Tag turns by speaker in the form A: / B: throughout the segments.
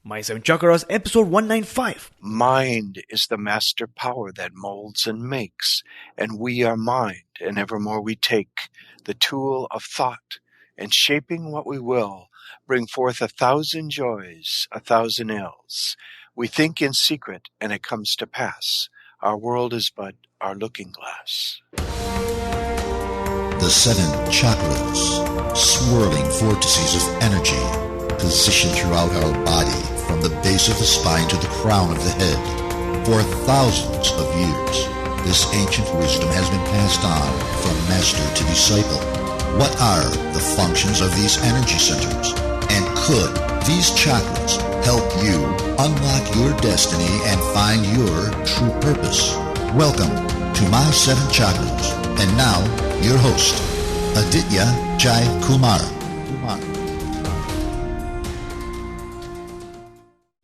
A: My 7 Chakras, episode 195.
B: Mind is the master power that molds and makes, and we are mind, and evermore we take the tool of thought, and shaping what we will, bring forth 1,000 joys, 1,000 ills. We think in secret, and it comes to pass. Our world is but our looking glass.
C: The 7 chakras, swirling vortices of energy, positioned throughout our body, from the base of the spine to the crown of the head. For thousands of years, this ancient wisdom has been passed on from master to disciple. What are the functions of these energy centers? And could these chakras help you unlock your destiny and find your true purpose? Welcome to My 7 Chakras. And now, your host, Aditya Jai Kumar.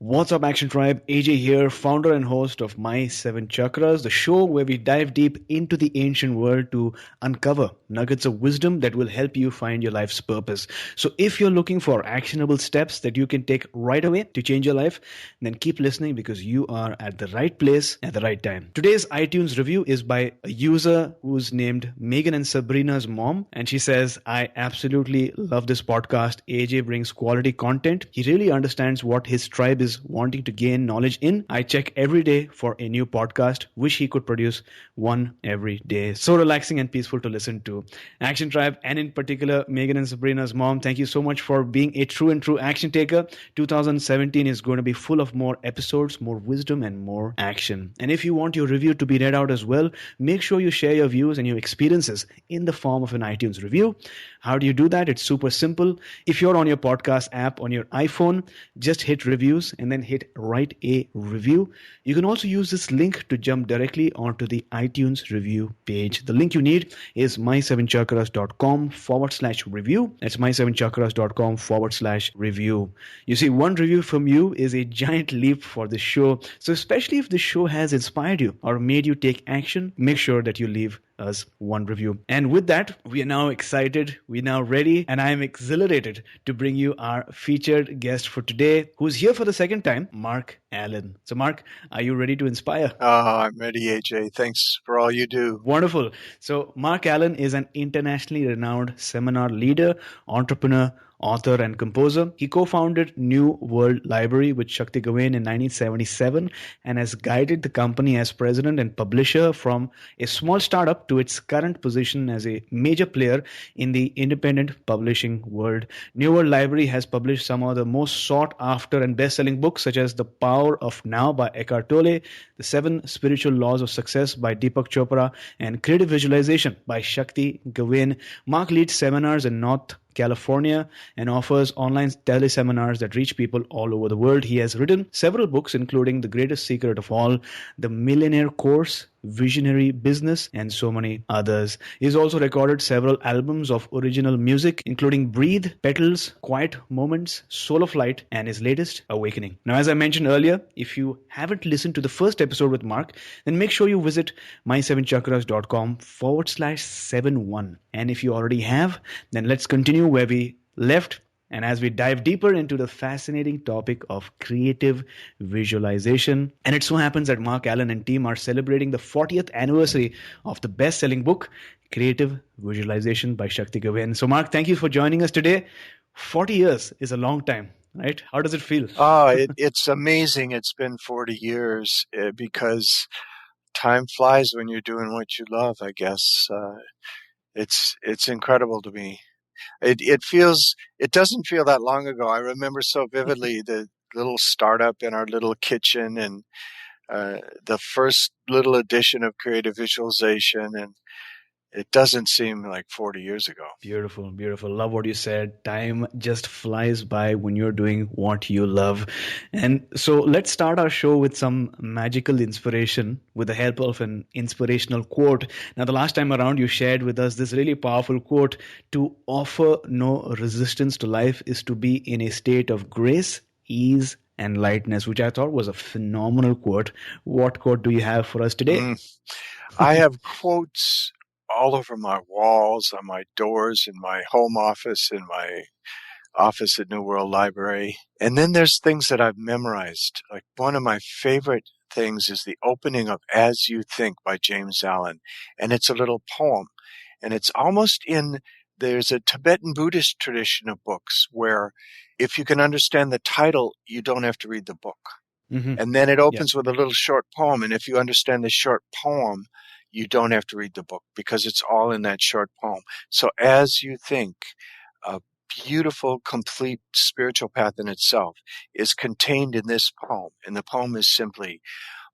A: What's up, Action Tribe? AJ here, founder and host of My 7 Chakras, the show where we dive deep into the ancient world to uncover nuggets of wisdom that will help you find your life's purpose. So if you're looking for actionable steps that you can take right away to change your life, then keep listening because you are at the right place at the right time. Today's iTunes review is by a user who's named Megan and Sabrina's mom, and she says, I absolutely love this podcast. AJ brings quality content. He really understands what his tribe is wanting to gain knowledge in. I check every day for a new podcast. Wish he could produce one every day. So relaxing and peaceful to listen to. Action Tribe, and in particular, Megan and Sabrina's mom, thank you so much for being a true and true action taker. 2017 is going to be full of more episodes, more wisdom, and more action. And if you want your review to be read out as well, make sure you share your views and your experiences in the form of an iTunes review. How do you do that? It's super simple. If you're on your podcast app on your iPhone, just hit reviews and then hit write a review. You can also use this link to jump directly onto the iTunes review page. The link you need is my7chakras.com/review. That's my7chakras.com/review. You see, one review from you is a giant leap for this show. So especially if this show has inspired you or made you take action, make sure that you leave us one review. And with that, we are now excited, we're now ready, and I am exhilarated to bring you our featured guest for today, who's here for the second time, Marc Allen. So Marc, are you ready to inspire?
B: I'm ready, AJ. Thanks for all you do.
A: Wonderful. So Marc Allen is an internationally renowned seminar leader, entrepreneur, author and composer. He co-founded New World Library with Shakti Gawain in 1977 and has guided the company as president and publisher from a small startup to its current position as a major player in the independent publishing world. New World Library has published some of the most sought after and best-selling books such as The Power of Now by Eckart Tolle, The 7 Spiritual Laws of Success by Deepak Chopra, and Creative Visualization by Shakti Gawain. Marc leads seminars in North California and offers online teleseminars that reach people all over the world. He has written several books, including The Greatest Secret of All, The Millionaire Course, Visionary Business, and so many others. He's also recorded several albums of original music, including Breathe, Petals, Quiet Moments, Soul of Light, and his latest, Awakening. Now, as I mentioned earlier, if you haven't listened to the first episode with Marc, then make sure you visit my7chakras.com/71. And if you already have, then let's continue where we left. And as we dive deeper into the fascinating topic of creative visualization, and it so happens that Marc Allen and team are celebrating the 40th anniversary of the best-selling book, Creative Visualization by Shakti Gawain. So Marc, thank you for joining us today. 40 years is a long time, right? How does it feel?
B: It's amazing. It's been 40 years because time flies when you're doing what you love, I guess. It's incredible to me. It doesn't feel that long ago. I remember so vividly the little startup in our little kitchen and the first little edition of Creative Visualization, and it doesn't seem like 40 years ago.
A: Beautiful, beautiful. Love what you said. Time just flies by when you're doing what you love. And so let's start our show with some magical inspiration with the help of an inspirational quote. Now, the last time around, you shared with us this really powerful quote: to offer no resistance to life is to be in a state of grace, ease, and lightness, which I thought was a phenomenal quote. What quote do you have for us today?
B: I have quotes all over my walls, on my doors, in my home office, in my office at New World Library. And then there's things that I've memorized. Like one of my favorite things is the opening of As You Think by James Allen. And it's a little poem. And it's almost there's a Tibetan Buddhist tradition of books where if you can understand the title, you don't have to read the book.
A: Mm-hmm.
B: And then it opens with a little short poem. And if you understand the short poem, you don't have to read the book because it's all in that short poem. So As You Think, a beautiful, complete spiritual path in itself, is contained in this poem. And the poem is simply,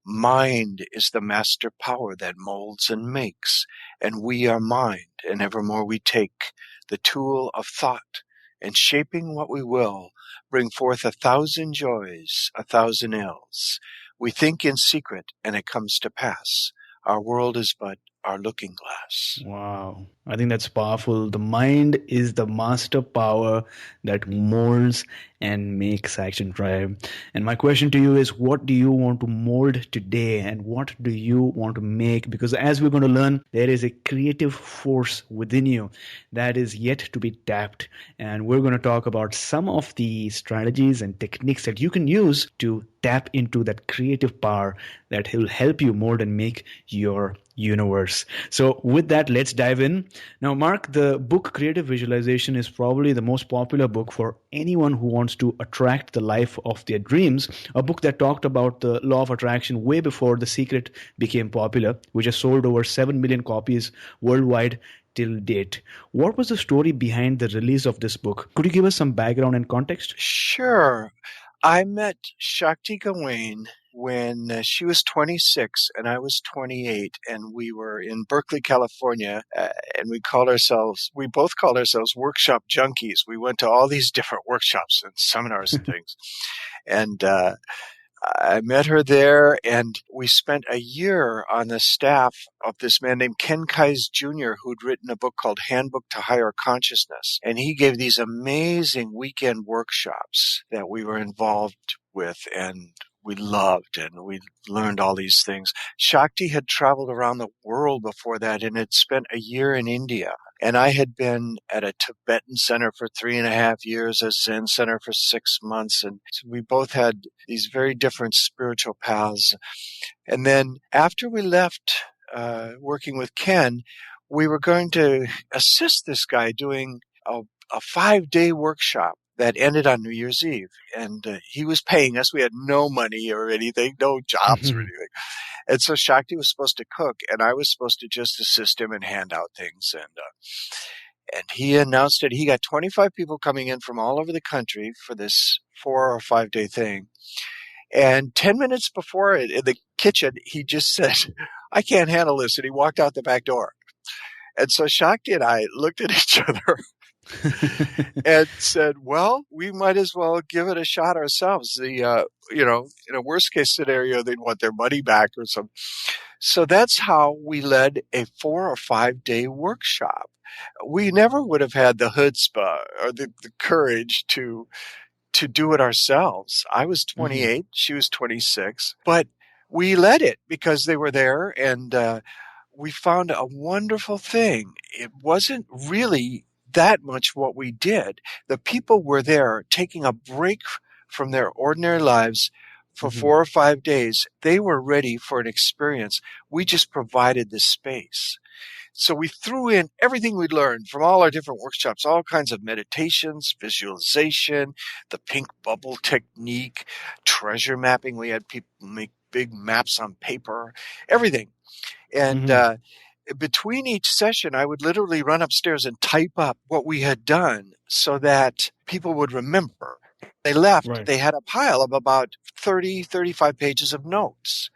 B: mind is the master power that molds and makes, and we are mind, and evermore we take the tool of thought, and shaping what we will, bring forth 1,000 joys, 1,000 ills. We think in secret, and it comes to pass. Our world is but our looking glass.
A: Wow. I think that's powerful. The mind is the master power that molds and makes Action Tribe. And my question to you is, what do you want to mold today and what do you want to make? Because as we're going to learn, there is a creative force within you that is yet to be tapped. And we're going to talk about some of the strategies and techniques that you can use to tap into that creative power that will help you mold and make your universe. So with that, let's dive in. Now, Mark, the book Creative Visualization is probably the most popular book for anyone who wants to attract the life of their dreams. A book that talked about the law of attraction way before The Secret became popular, which has sold over 7 million copies worldwide till date. What was the story behind the release of this book? Could you give us some background and context?
B: Sure. I met Shakti Gawain when she was 26 and I was 28, and we were in Berkeley, California, and we both called ourselves workshop junkies. We went to all these different workshops and seminars and things. And I met her there, and we spent a year on the staff of this man named Ken Kais Jr., who'd written a book called Handbook to Higher Consciousness. And he gave these amazing weekend workshops that we were involved with, and we loved, and we learned all these things. Shakti had traveled around the world before that and had spent a year in India. And I had been at a Tibetan center for 3.5 years, a Zen center for 6 months. And so we both had these very different spiritual paths. And then after we left working with Ken, we were going to assist this guy doing a 5-day workshop that ended on New Year's Eve. And he was paying us. We had no money or anything, no jobs or anything. And so Shakti was supposed to cook, and I was supposed to just assist him and hand out things. And he announced that he got 25 people coming in from all over the country for this 4 or 5 day thing. And 10 minutes before it, in the kitchen, he just said, "I can't handle this." And he walked out the back door. And so Shakti and I looked at each other and said, well, we might as well give it a shot ourselves. In a worst case scenario, they'd want their money back or something. So that's how we led a 4 or 5 day workshop. We never would have had the chutzpah or the courage to do it ourselves. I was 28, she was 26, but we led it because they were there, and we found a wonderful thing. It wasn't really that much what we did. The people were there taking a break from their ordinary lives for 4 or 5 days. They were ready for an experience. We just provided the space. So we threw in everything we'd learned from all our different workshops, all kinds of meditations, visualization, the pink bubble technique, treasure mapping. We had people make big maps on paper, everything. And between each session, I would literally run upstairs and type up what we had done so that people would remember. They left, They had a pile of about 30, 35 pages of notes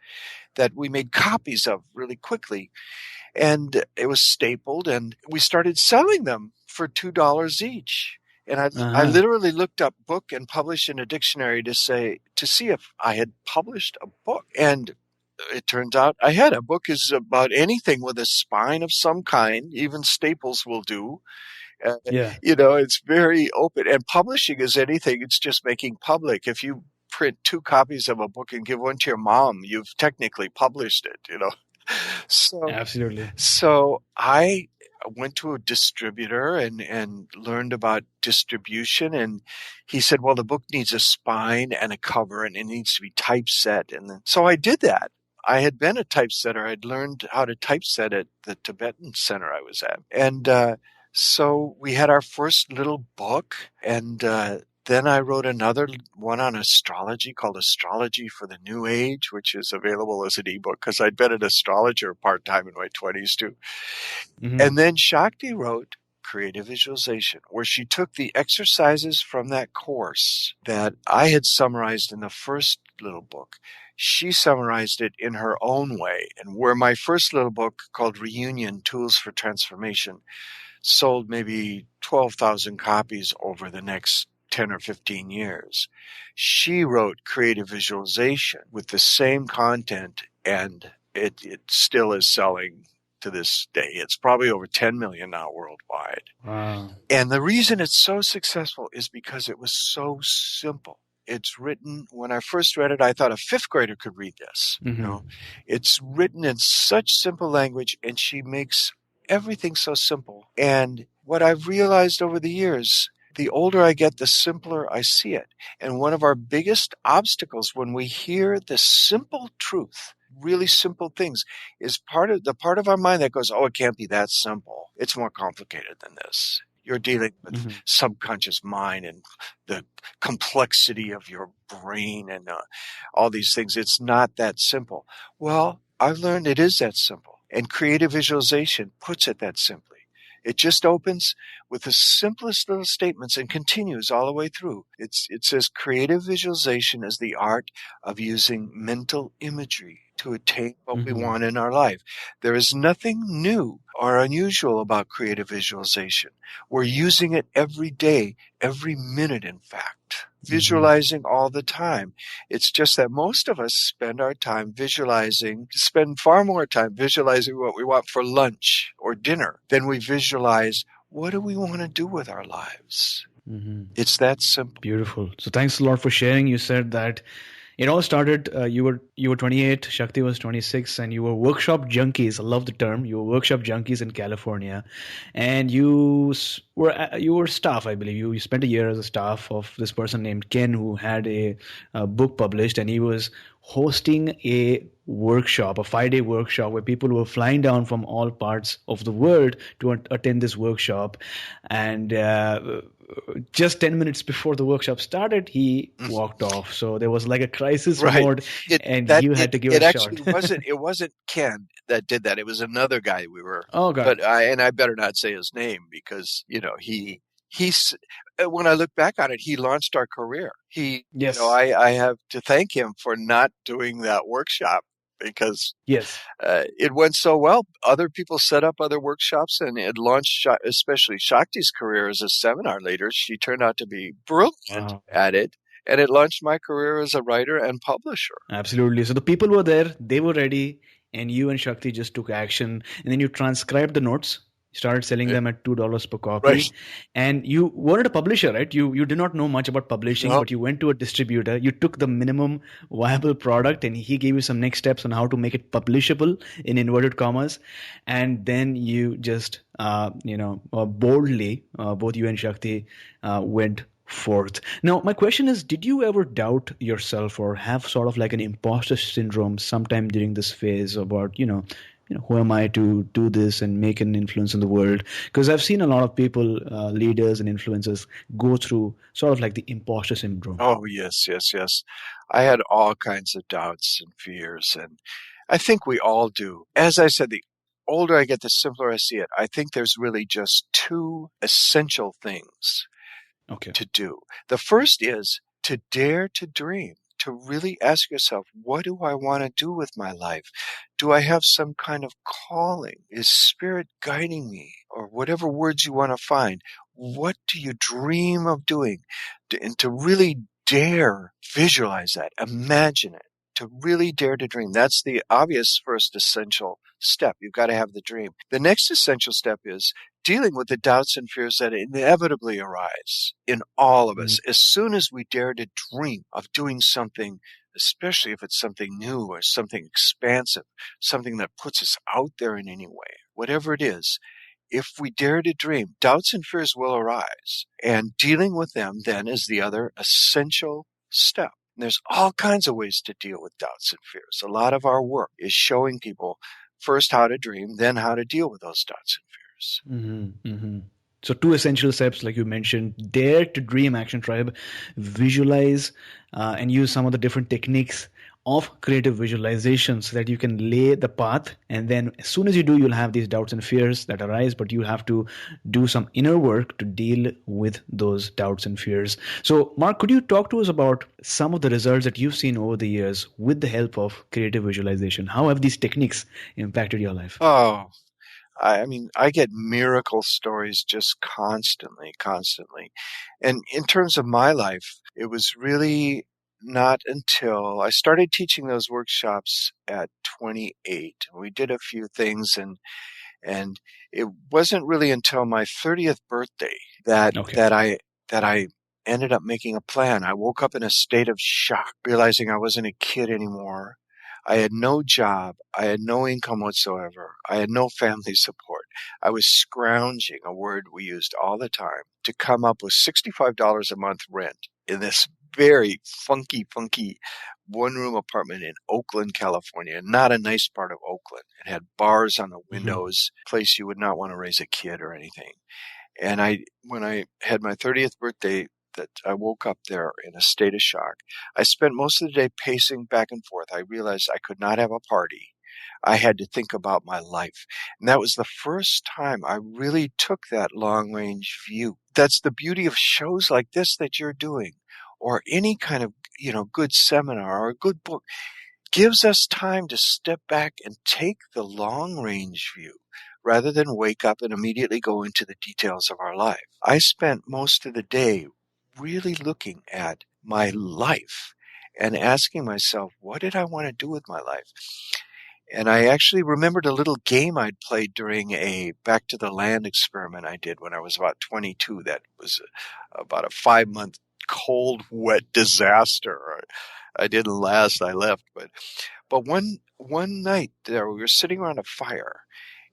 B: that we made copies of really quickly. And it was stapled, and we started selling them for $2 each. And I literally looked up book and publish in a dictionary to see if I had published a book. And it turns out I had. A book is about anything with a spine of some kind. Even staples will do. It's very open. And publishing is anything. It's just making public. If you print 2 copies of a book and give one to your mom, you've technically published it, So,
A: absolutely.
B: So I went to a distributor and learned about distribution. And he said, well, the book needs a spine and a cover, and it needs to be typeset. And so I did that. I had been a typesetter. I'd learned how to typeset at the Tibetan center I was at. And so we had our first little book, and then I wrote another one on astrology called Astrology for the New Age, which is available as an ebook because I'd been an astrologer part-time in my 20s too.
A: Mm-hmm.
B: And then Shakti wrote Creative Visualization, where she took the exercises from that course that I had summarized in the first little book. She summarized it in her own way. And where my first little book called Reunion, Tools for Transformation, sold maybe 12,000 copies over the next 10 or 15 years, she wrote Creative Visualization with the same content, and it still is selling to this day. It's probably over 10 million now worldwide.
A: Wow.
B: And the reason it's so successful is because it was so simple. It's written, when I first read it, I thought a fifth grader could read this.
A: Mm-hmm.
B: You know, it's written in such simple language, and she makes everything so simple. And what I've realized over the years, the older I get, the simpler I see it. And one of our biggest obstacles when we hear the simple truth, really simple things, is part of our mind that goes, oh, it can't be that simple. It's more complicated than this. You're dealing with subconscious mind and the complexity of your brain and all these things. It's not that simple. Well, I've learned it is that simple. And Creative Visualization puts it that simply. It just opens with the simplest little statements and continues all the way through. It says creative visualization is the art of using mental imagery to attain what we want in our life. There is nothing new or unusual about creative visualization. We're using it every day, every minute, in fact, visualizing all the time. It's just that most of us spend far more time visualizing what we want for lunch or dinner than we visualize what do we want to do with our lives. It's that simple.
A: Beautiful. So thanks a lot for sharing. You said that it all started, you were 28, Shakti was 26, and you were workshop junkies. I love the term. You were workshop junkies in California, and you were staff, I believe. You spent a year as a staff of this person named Ken, who had a book published, and he was hosting a workshop, a 5-day workshop where people were flying down from all parts of the world to attend this workshop. And just 10 minutes before the workshop started, he walked off. So there was like a crisis mode, and you had to give it a shot.
B: It wasn't Ken that did that. It was another guy we were.
A: Oh, God.
B: But I better not say his name because, he's, when I look back on it, he launched our career.
A: Yes.
B: I have to thank him for not doing that workshop because it went so well. Other people set up other workshops, and it launched, especially Shakti's career as a seminar leader. She turned out to be brilliant at it, and it launched my career as a writer and publisher.
A: Absolutely. So the people were there, they were ready, and you and Shakti just took action, and then you transcribed the notes. Started selling them at $2 per copy.
B: Right.
A: And you weren't a publisher, right? You did not know much about publishing, but you went to a distributor. You took the minimum viable product, and he gave you some next steps on how to make it publishable in inverted commas. And then you just, boldly, both you and Shakti went forth. Now, my question is, did you ever doubt yourself or have sort of like an imposter syndrome sometime during this phase about, who am I to do this and make an influence in the world? Because I've seen a lot of people, leaders and influencers, go through sort of like the imposter syndrome.
B: Oh, yes. I had all kinds of doubts and fears, and I think we all do. As I said, the older I get, the simpler I see it. I think there's really just two essential things to do. The first is to dare to dream. To really ask yourself, what do I want to do with my life? Do I have some kind of calling? Is spirit guiding me? Or whatever words you want to find. What do you dream of doing? And to really dare visualize that, imagine it, to really dare to dream. That's the obvious first essential step. You've got to have the dream. The next essential step is dealing with the doubts and fears that inevitably arise in all of us. As soon as we dare to dream of doing something, especially if it's something new or something expansive, something that puts us out there in any way, whatever it is, if we dare to dream, doubts and fears will arise. And dealing with them then is the other essential step. There's all kinds of ways to deal with doubts and fears. A lot of our work is showing people first how to dream, then how to deal with those doubts and fears.
A: Mm-hmm, mm-hmm. So 2 essential steps, like you mentioned: dare to dream, Action Tribe, visualize, and use some of the different techniques of creative visualization so that you can lay the path. And then as soon as you do, you'll have these doubts and fears that arise, but you have to do some inner work to deal with those doubts and fears. So Mark, could you talk to us about some of the results that you've seen over the years with the help of creative visualization? How have these techniques impacted your life?
B: Oh, I mean, I get miracle stories just constantly. And in terms of my life, it was really not until I started teaching those workshops at 28. We did a few things, and it wasn't really until my 30th birthday that I ended up making a plan. I woke up in a state of shock, realizing I wasn't a kid anymore. I had no job. I had no income whatsoever. I had no family support. I was scrounging, a word we used all the time, to come up with $65 a month rent in this very funky one-room apartment in Oakland, California. Not a nice part of Oakland. It had bars on the windows, place you would not want to raise a kid or anything. And when I had my 30th birthday, that I woke up there in a state of shock. I spent most of the day pacing back and forth. I realized I could not have a party. I had to think about my life. And that was the first time I really took that long-range view. That's the beauty of shows like this that you're doing, or any kind of, good seminar or a good book. Gives us time to step back and take the long-range view rather than wake up and immediately go into the details of our life. I spent most of the day really looking at my life and asking myself, what did I want to do with my life? And I actually remembered a little game I'd played during a Back to the Land experiment I did when I was about 22. That was about a 5-month cold, wet disaster. I didn't last. I left. But one night there, we were sitting around a fire,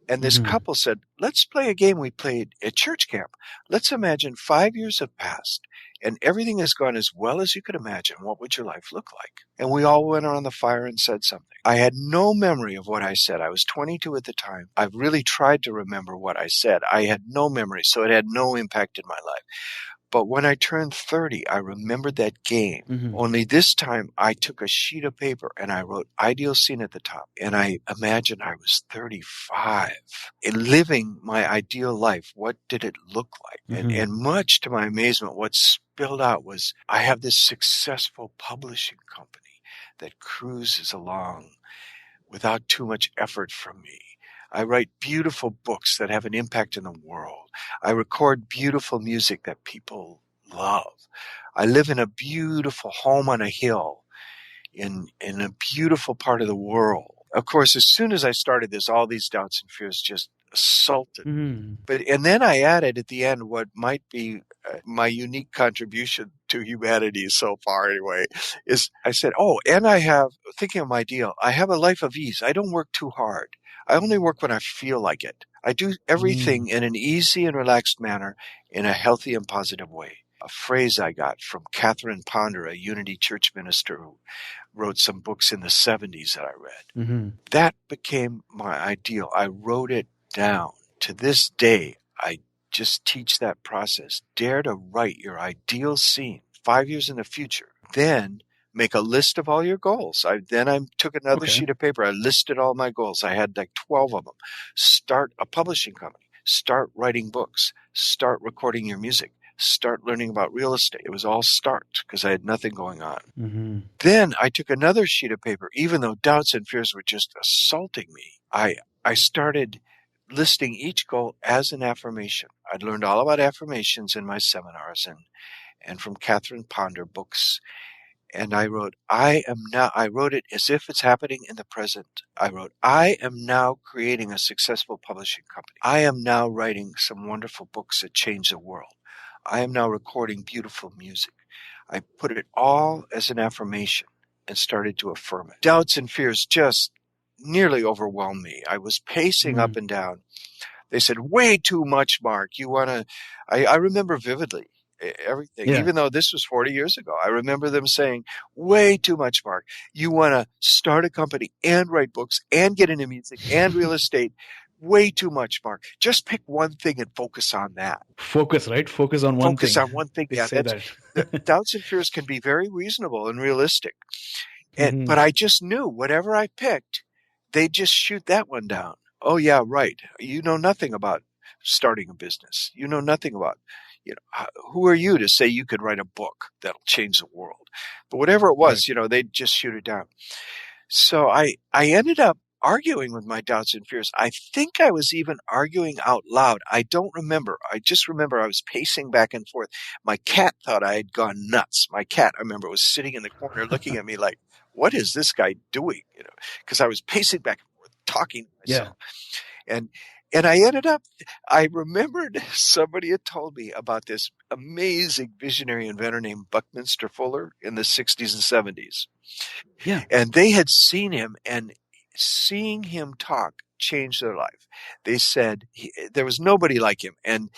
B: and this couple said, let's play a game we played at church camp. Let's imagine 5 years have passed, and everything has gone as well as you could imagine. What would your life look like? And we all went around the fire and said something. I had no memory of what I said. I was 22 at the time. I really tried to remember what I said. I had no memory, so it had no impact in my life. But when I turned 30, I remembered that game. Only this time I took a sheet of paper and I wrote ideal scene at the top. And I imagined I was 35 and living my ideal life. What did it look like? And much to my amazement, what spilled out was I have this successful publishing company that cruises along without too much effort from me. I write beautiful books that have an impact in the world. I record beautiful music that people love. I live in a beautiful home on a hill in a beautiful part of the world. Of course, as soon as I started this, all these doubts and fears just assaulted. And then I added at the end what might be my unique contribution to humanity so far anyway, is I said, and I have, thinking of my deal, I have a life of ease. I don't work too hard. I only work when I feel like it. I do everything in an easy and relaxed manner in a healthy and positive way. A phrase I got from Catherine Ponder, a Unity Church minister who wrote some books in the 70s that I read. That became my ideal. I wrote it down. To this day, I just teach that process. Dare to write your ideal scene 5 years in the future. Then make a list of all your goals. I took another sheet of paper. I listed all my goals. I had like 12 of them. Start a publishing company. Start writing books. Start recording your music. Start learning about real estate. It was all start because I had nothing going on. Then I took another sheet of paper. Even though doubts and fears were just assaulting me, I started listing each goal as an affirmation. I'd learned all about affirmations in my seminars and from Catherine Ponder books. And I wrote, I wrote it as if it's happening in the present. I wrote, I am now creating a successful publishing company. I am now writing some wonderful books that change the world. I am now recording beautiful music. I put it all as an affirmation and started to affirm it. Doubts and fears just nearly overwhelmed me. I was pacing up and down. They said, way too much, Mark. You want to, I remember vividly everything,
A: Yeah.
B: even though this was 40 years ago. I remember them saying, way too much, Mark. You want to start a company and write books and get into music and real estate. Way too much, Mark. Just pick one thing and focus on that.
A: Focus, right? Focus on one
B: Focus
A: thing.
B: on one thing.
A: They
B: Yeah,
A: say
B: that's
A: that.
B: doubts and fears can be very reasonable and realistic.
A: Mhm.
B: But I just knew whatever I picked, they'd just shoot that one down. Oh yeah, right. You know nothing about starting a business. You know nothing about, who are you to say you could write a book that'll change the world? But whatever it was,
A: Right.
B: they'd just shoot it down. So I ended up arguing with my doubts and fears. I think I was even arguing out loud. I don't remember. I just remember I was pacing back and forth. My cat thought I had gone nuts. My cat, I remember, was sitting in the corner looking at me like, what is this guy doing? Because I was pacing back and forth, talking to myself.
A: Yeah.
B: And I remembered somebody had told me about this amazing visionary inventor named Buckminster Fuller in the 60s and 70s.
A: Yeah.
B: And they had seen him, and seeing him talk changed their life. They said there was nobody like him. And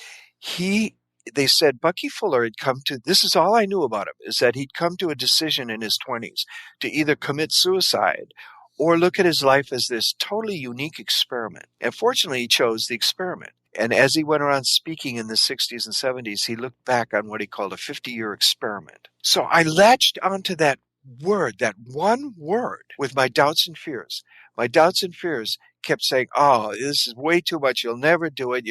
B: they said Bucky Fuller had come to, this is all I knew about him, is that he'd come to a decision in his 20s to either commit suicide or look at his life as this totally unique experiment. And fortunately, he chose the experiment. And as he went around speaking in the 60s and 70s, he looked back on what he called a 50-year experiment. So I latched onto that word, that one word, with my doubts and fears. My doubts and fears kept saying, oh, this is way too much. You'll never do it.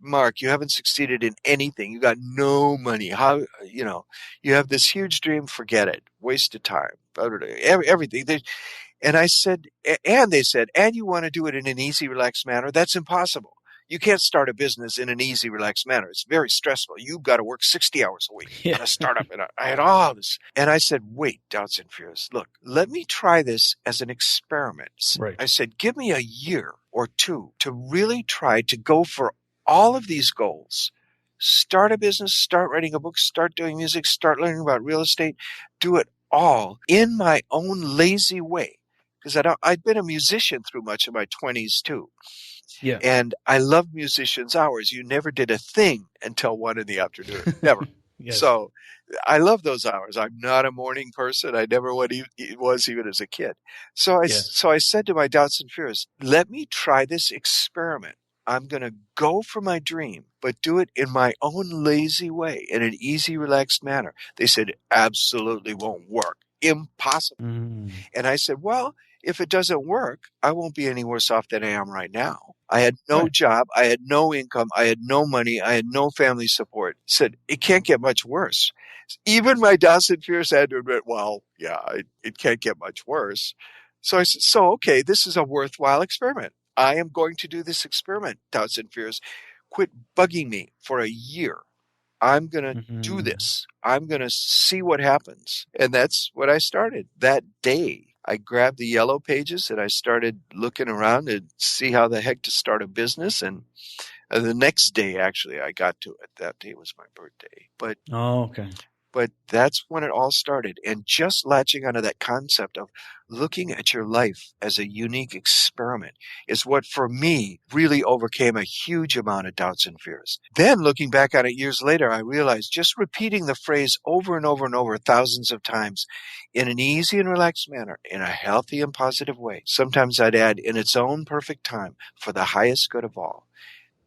B: Mark, you haven't succeeded in anything. You got no money. How, you have this huge dream. Forget it. Waste of time. Everything. And I said, and they said, and you want to do it in an easy, relaxed manner? That's impossible. You can't start a business in an easy, relaxed manner. It's very stressful. You've got to work 60 hours a week
A: Yeah.
B: on a startup. And I had all this. And I said, wait, doubts and fears. Look, let me try this as an experiment.
A: Right.
B: I said, give me a year or two to really try to go for all of these goals. Start a business, start writing a book, start doing music, start learning about real estate. Do it all in my own lazy way. Because I'd been a musician through much of my 20s too.
A: Yeah.
B: And I love musicians' hours. You never did a thing until 1 p.m. Never.
A: Yes.
B: So I love those hours. I'm not a morning person. I never was even as a kid. So I said to my doubts and fears, let me try this experiment. I'm going to go for my dream, but do it in my own lazy way, in an easy, relaxed manner. They said, it absolutely won't work. Impossible. And I said, well, if it doesn't work, I won't be any worse off than I am right now. I had no job. I had no income. I had no money. I had no family support. Said, it can't get much worse. Even my doubts and fears had to admit, well, yeah, it can't get much worse. So I said, okay, this is a worthwhile experiment. I am going to do this experiment, doubts and fears. Quit bugging me for a year. I'm going to do this. I'm going to see what happens. And that's what I started that day. I grabbed the yellow pages and I started looking around to see how the heck to start a business. And the next day, actually, I got to it. That day was my birthday. But that's when it all started. And just latching onto that concept of looking at your life as a unique experiment is what, for me, really overcame a huge amount of doubts and fears. Then, looking back on it years later, I realized just repeating the phrase over and over and over thousands of times in an easy and relaxed manner, in a healthy and positive way. Sometimes I'd add, in its own perfect time, for the highest good of all.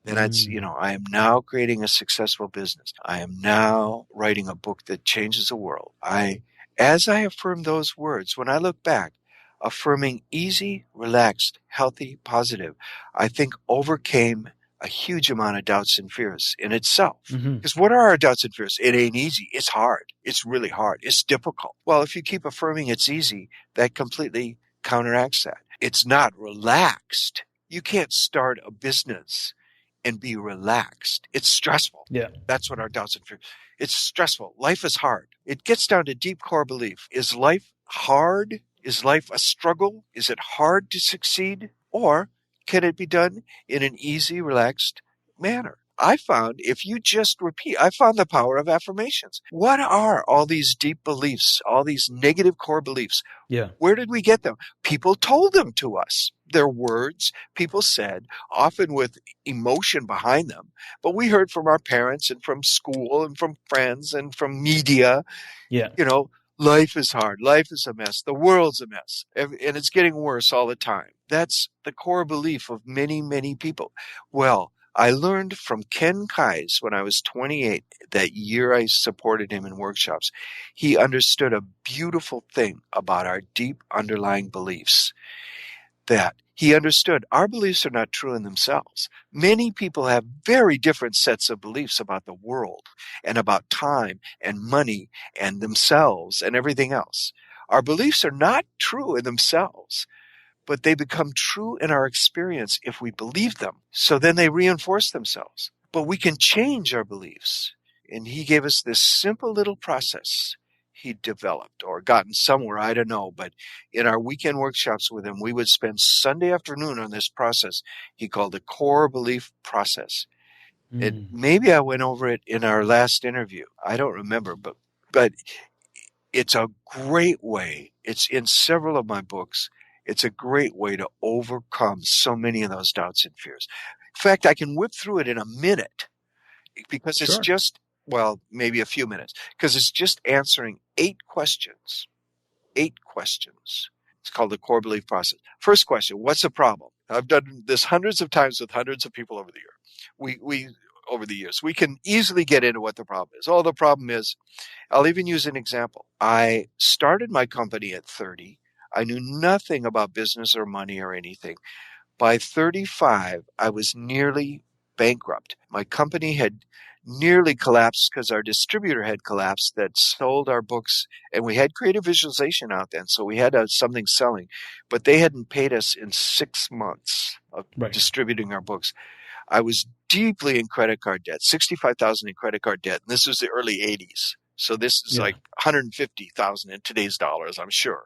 B: And that's, I am now creating a successful business. I am now writing a book that changes the world. As I affirm those words, when I look back, affirming easy, relaxed, healthy, positive, I think overcame a huge amount of doubts and fears in itself. Because what are our doubts and fears? It ain't easy. It's hard. It's really hard. It's difficult. Well, if you keep affirming it's easy, that completely counteracts that. It's not relaxed. You can't start a business and be relaxed. It's stressful.
A: Yeah.
B: That's what our doubts and fears. It's stressful. Life is hard. It gets down to deep core belief. Is life hard? Is life a struggle? Is it hard to succeed? Or can it be done in an easy, relaxed manner? I found if you just repeat, I found the power of affirmations. What are all these deep beliefs, all these negative core beliefs?
A: Yeah.
B: Where did we get them? People told them to us. They're words people said, often with emotion behind them. But we heard from our parents and from school and from friends and from media,
A: Yeah.
B: Life is hard. Life is a mess. The world's a mess. And it's getting worse all the time. That's the core belief of many, many people. Well, I learned from Ken Kais when I was 28, that year I supported him in workshops. He understood a beautiful thing about our deep underlying beliefs, that he understood our beliefs are not true in themselves. Many people have very different sets of beliefs about the world and about time and money and themselves and everything else. Our beliefs are not true in themselves, but they become true in our experience if we believe them. So then they reinforce themselves. But we can change our beliefs. And he gave us this simple little process he developed or gotten somewhere, I don't know. But in our weekend workshops with him, we would spend Sunday afternoon on this process he called the core belief process. Maybe I went over it in our last interview. I don't remember, but it's a great way. It's in several of my books. It's a great way to overcome so many of those doubts and fears. In fact, I can whip through it in a minute because it's just, maybe a few minutes, because it's just answering 8 questions. 8 questions. It's called the core belief process. First question, what's the problem? I've done this hundreds of times with hundreds of people over the year. Over the years, we can easily get into what the problem is. The problem is, I'll even use an example. I started my company at 30. I knew nothing about business or money or anything. By 35, I was nearly bankrupt. My company had nearly collapsed because our distributor had collapsed that sold our books, and we had creative visualization out then, so we had something selling, but they hadn't paid us in 6 months of distributing our books. I was deeply in credit card debt, $65,000 in credit card debt, and this was the early 80s. So this is like $150,000 in today's dollars, I'm sure.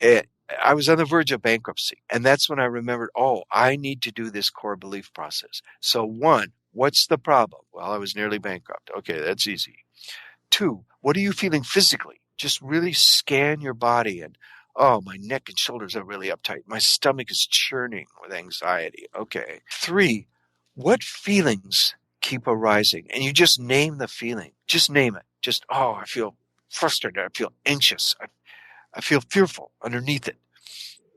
B: I was on the verge of bankruptcy, and that's when I remembered, I need to do this core belief process. So 1, what's the problem? Well, I was nearly bankrupt. Okay, that's easy. 2, what are you feeling physically? Just really scan your body and, my neck and shoulders are really uptight. My stomach is churning with anxiety. Okay. 3, what feelings keep arising? And you just name the feeling. Just name it. Just, I feel frustrated. I feel anxious. I feel fearful underneath it.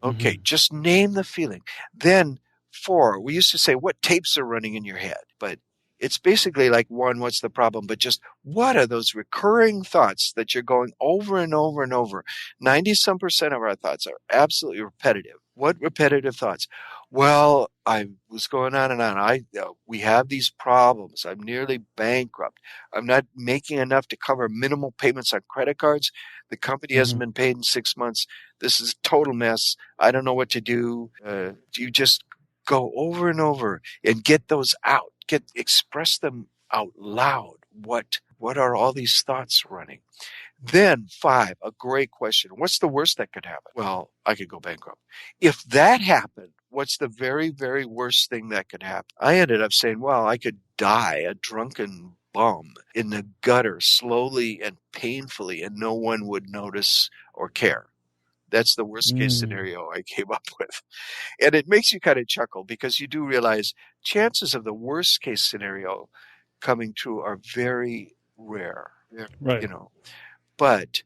B: Okay, just name the feeling. Then 4, we used to say, what tapes are running in your head? But it's basically like 1, what's the problem? But just what are those recurring thoughts that you're going over and over and over? 90-some% of our thoughts are absolutely repetitive. What repetitive thoughts? Well, I was going on and on. We have these problems. I'm nearly bankrupt. I'm not making enough to cover minimal payments on credit cards. The company hasn't been paid in 6 months. This is a total mess. I don't know what to do. You just go over and over and get those out. Express them out loud. What are all these thoughts running? Then 5, a great question. What's the worst that could happen? Well, I could go bankrupt. If that happened, what's the very, very worst thing that could happen? I ended up saying, well, I could die a drunken bum in the gutter slowly and painfully, and no one would notice or care. That's the worst case scenario I came up with. And it makes you kind of chuckle because you do realize chances of the worst case scenario coming true are very rare. But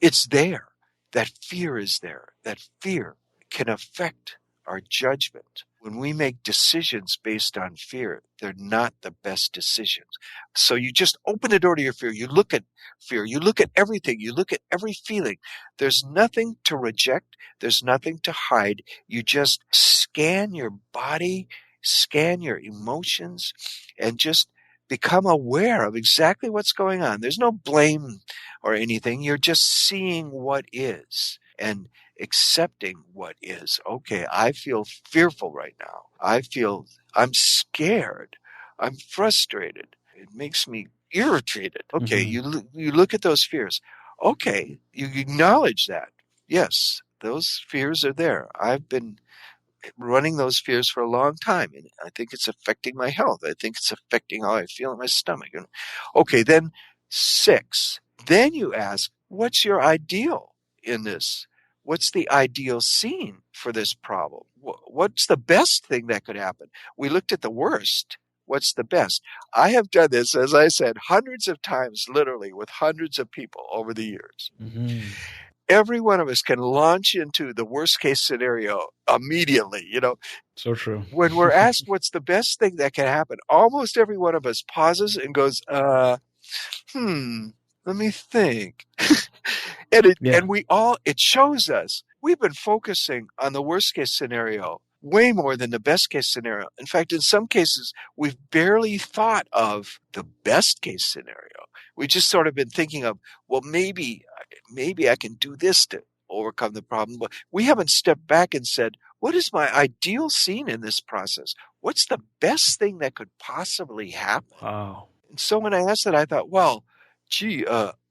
B: it's there. That fear is there. That fear can affect our judgment. When we make decisions based on fear, they're not the best decisions. So you just open the door to your fear. You look at fear. You look at everything. You look at every feeling. There's nothing to reject. There's nothing to hide. You just scan your body, scan your emotions, and just become aware of exactly what's going on. There's no blame or anything. You're just seeing what is and accepting what is. Okay, I feel fearful right now. I'm scared. I'm frustrated. It makes me irritated. Okay, you look at those fears. Okay, you acknowledge that. Yes, those fears are there. I've been running those fears for a long time, and I think it's affecting my health. I think it's affecting how I feel in my stomach. And okay, then 6. Then you ask, what's your ideal in this? what's the ideal scene for this problem? What's the best thing that could happen? We looked at the worst. What's the best? I have done this, as I said, hundreds of times, literally, with hundreds of people over the years.
A: Mm-hmm.
B: Every one of us can launch into the worst case scenario immediately.
A: So true.
B: When we're asked what's the best thing that can happen, almost every one of us pauses and goes, let me think. And it shows us we've been focusing on the worst case scenario way more than the best case scenario. In fact, in some cases, we've barely thought of the best case scenario. We just sort of been thinking of, well, maybe I can do this to overcome the problem. But we haven't stepped back and said, what is my ideal scene in this process? What's the best thing that could possibly happen?
A: Wow.
B: And so when I asked that, I thought, well,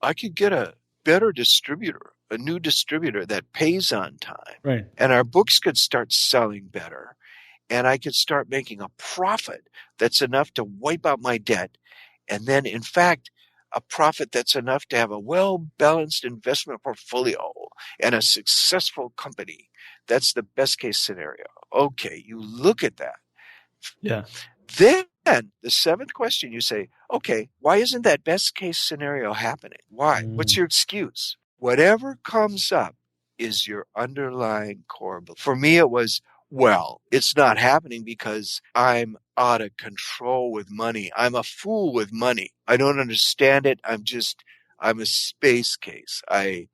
B: I could get a better distributor, a new distributor that pays on time.
A: Right.
B: And our books could start selling better. And I could start making a profit that's enough to wipe out my debt. And then, in fact, a profit that's enough to have a well-balanced investment portfolio and a successful company. That's the best case scenario. Okay, you look at that.
A: Yeah.
B: Then the seventh question, you say, okay, why isn't that best case scenario happening? Why? What's your excuse? Whatever comes up is your underlying core belief. For me, it was, well, it's not happening because I'm out of control with money. I'm a fool with money. I don't understand it. I'm a space case.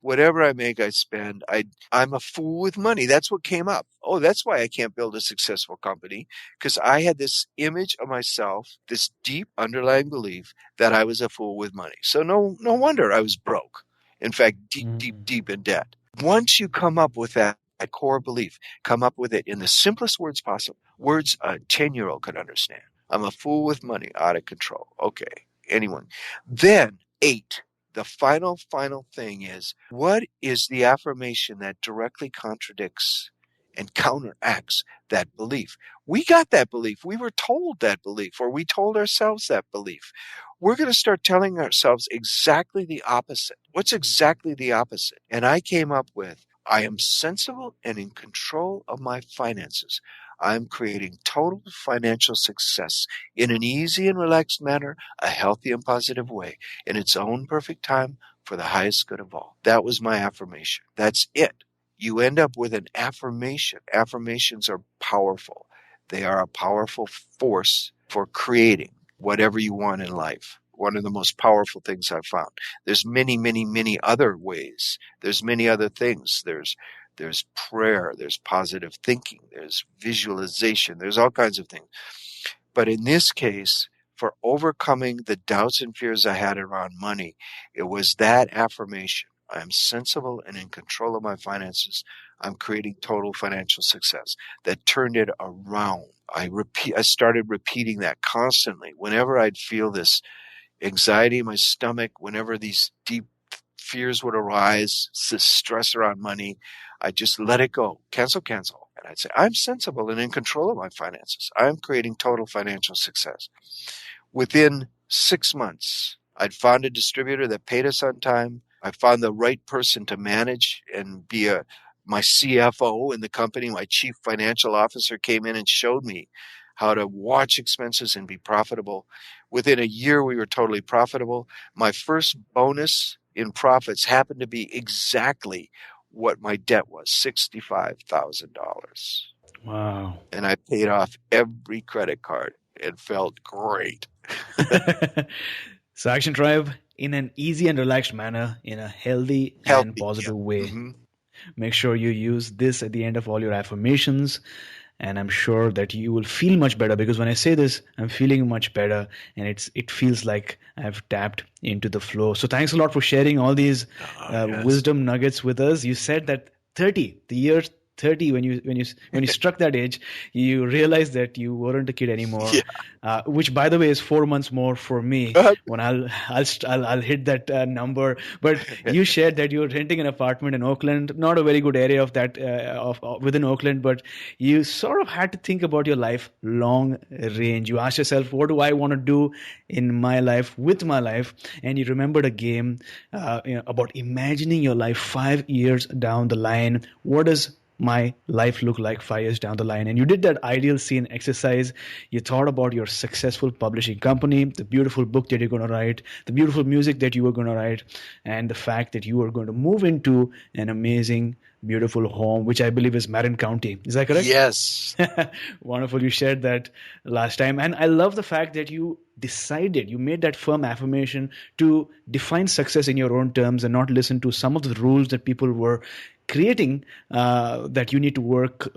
B: Whatever I make, I spend. I'm a fool with money. That's what came up. Oh, that's why I can't build a successful company, because I had this image of myself, this deep underlying belief that I was a fool with money. So no wonder I was broke. In fact, deep in debt. Once you come up with that core belief, come up with it in the simplest words possible, words a 10-year-old could understand. I'm a fool with money, out of control. Okay, anyone. Then 8. The final thing is, what is the affirmation that directly contradicts and counteracts that belief? We got that belief. We were told that belief, or we told ourselves that belief. We're going to start telling ourselves exactly the opposite. What's exactly the opposite? And I came up with, I am sensible and in control of my finances. I'm creating total financial success in an easy and relaxed manner, a healthy and positive way, in its own perfect time for the highest good of all. That was my affirmation. That's it. You end up with an affirmation. Affirmations are powerful. They are a powerful force for creating whatever you want in life. One of the most powerful things I've found. There's many, many, many other ways. There's many other things. There's prayer. There's positive thinking. There's visualization. There's all kinds of things. But in this case, for overcoming the doubts and fears I had around money, it was that affirmation. I am sensible and in control of my finances. I'm creating total financial success that turned it around. I started repeating that constantly. Whenever I'd feel this anxiety in my stomach, whenever these deep fears would arise, this stress around money, I just let it go. Cancel. And I'd say, I'm sensible and in control of my finances. I'm creating total financial success. Within 6 months, I'd found a distributor that paid us on time. I found the right person to manage and be my CFO in the company. My chief financial officer came in and showed me how to watch expenses and be profitable. Within a year, we were totally profitable. My first bonus in profits happened to be exactly what my debt was, $65,000.
A: Wow.
B: And I paid off every credit card. It felt great.
A: So Action Tribe, in an easy and relaxed manner, in a healthy and positive way. Mm-hmm. Make sure you use this at the end of all your affirmations. And I'm sure that you will feel much better, because when I say this, I'm feeling much better, and it feels like I've tapped into the flow. So thanks a lot for sharing all these wisdom nuggets with us. You said that the year 30, when you struck that age, you realized that you weren't a kid anymore. Which, by the way, is 4 months more for me when I'll hit that number. But you shared that you were renting an apartment in Oakland, not a very good area of that within Oakland, but you sort of had to think about your life long range. You asked yourself, what do I want to do in my life with my life? And you remembered a game about imagining your life 5 years down the line. What does my life look like 5 years down the line? And you did that ideal scene exercise. You thought about your successful publishing company, the beautiful book that you're going to write, the beautiful music that you were going to write, and the fact that you are going to move into an amazing, beautiful home, which I believe is Marin County. Is that correct?
B: Yes.
A: Wonderful. You shared that last time. And I love the fact that you made that firm affirmation to define success in your own terms and not listen to some of the rules that people were creating, that you need to work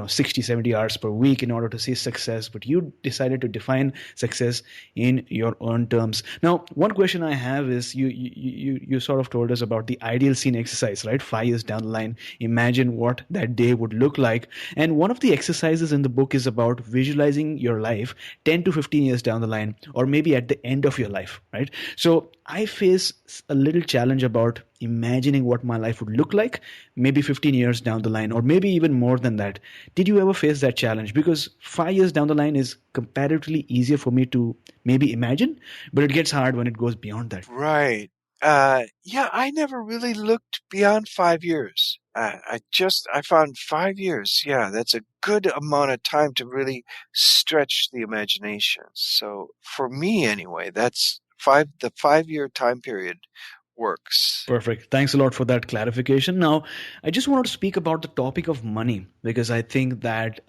A: 60, 70 hours per week in order to see success. But you decided to define success in your own terms. Now, one question I have is, you sort of told us about the ideal scene exercise, right? 5 years down the line, imagine what that day would look like. And one of the exercises in the book is about visualizing your life 10 to 15 years down the line, or maybe at the end of your life, right? So I face a little challenge about imagining what my life would look like maybe 15 years down the line, or maybe even more than that. Did you ever face that challenge? Because 5 years down the line is comparatively easier for me to maybe imagine, but it gets hard when it goes beyond that.
B: Right. I never really looked beyond 5 years. I found 5 years. Yeah, that's a good amount of time to really stretch the imagination. So for me anyway, that's the 5 year time period works.
A: Perfect. Thanks a lot for that clarification. Now, I just wanted to speak about the topic of money, because I think that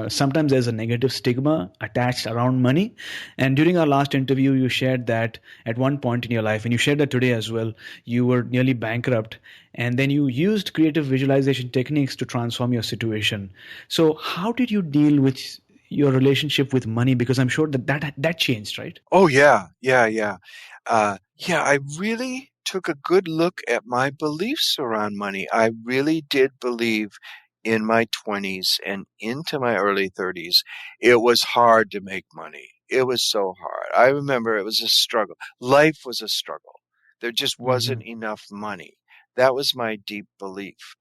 A: sometimes there's a negative stigma attached around money. And during our last interview, you shared that at one point in your life, and you shared that today as well, you were nearly bankrupt. And then you used creative visualization techniques to transform your situation. So how did you deal with your relationship with money? Because I'm sure that changed, right?
B: Oh, yeah. I really took a good look at my beliefs around money. I really did believe in my 20s and into my early 30s, it was hard to make money. It was so hard. I remember it was a struggle. Life was a struggle. There just wasn't enough money. That was my deep belief.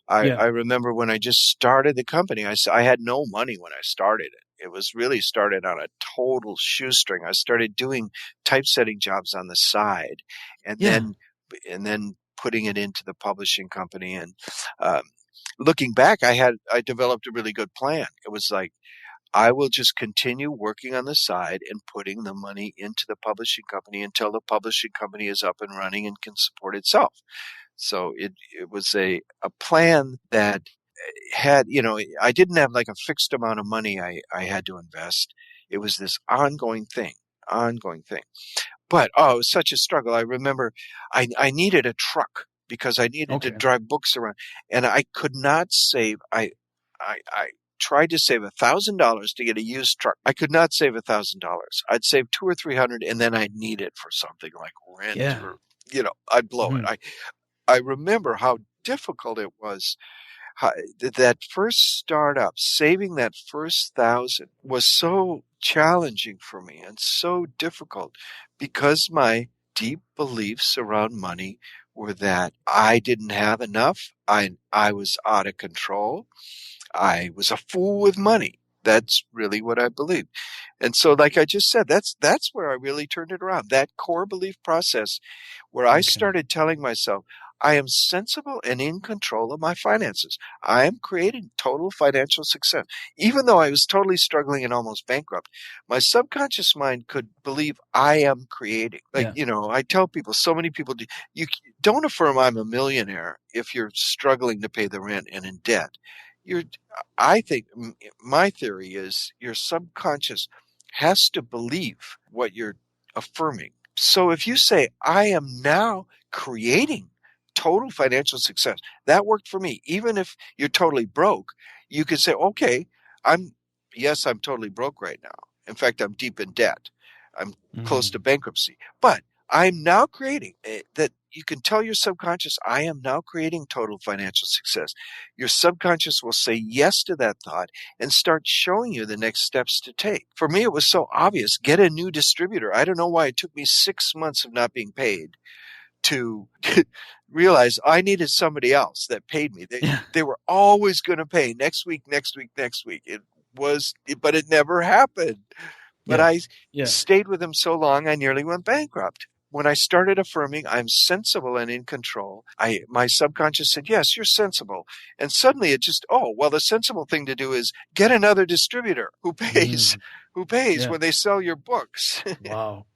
B: I remember when I just started the company, I had no money when I started it. It was really started on a total shoestring. I started doing typesetting jobs on the side, and then putting it into the publishing company. And looking back, I developed a really good plan. It was like, I will just continue working on the side and putting the money into the publishing company until the publishing company is up and running and can support itself. So it was a plan that had, I didn't have like a fixed amount of money I had to invest. It was this ongoing thing. But, it was such a struggle. I remember I needed a truck because I needed to drive books around, and I could not save. I tried to save $1,000 to get a used truck. I could not save $1,000. I'd save $200 or $300, and then I'd need it for something like rent or, I'd blow it. I remember how difficult it was. That first startup, saving that first 1,000 was so challenging for me and so difficult because my deep beliefs around money were that I didn't have enough. I was out of control. I was a fool with money. That's really what I believed. And so, like I just said, that's where I really turned it around. That core belief process where I started telling myself, I am sensible and in control of my finances. I am creating total financial success. Even though I was totally struggling and almost bankrupt, my subconscious mind could believe I am creating. I tell people, so many people, you don't affirm I'm a millionaire if you're struggling to pay the rent and in debt. I think my theory is your subconscious has to believe what you're affirming. So if you say, I am now creating total financial success, that worked for me. Even if you're totally broke, you could say, okay, I'm totally broke right now. In fact, I'm deep in debt. I'm close to bankruptcy, but I'm now creating that. You can tell your subconscious, I am now creating total financial success. Your subconscious will say yes to that thought and start showing you the next steps to take. For me, it was so obvious. Get a new distributor. I don't know why it took me 6 months of not being paid to realize I needed somebody else that paid me. They were always going to pay next week, next week, next week. But it never happened. But I stayed with them so long, I nearly went bankrupt. When I started affirming, I'm sensible and in control, my subconscious said, yes, you're sensible. And suddenly it just, the sensible thing to do is get another distributor who pays when they sell your books.
A: Wow.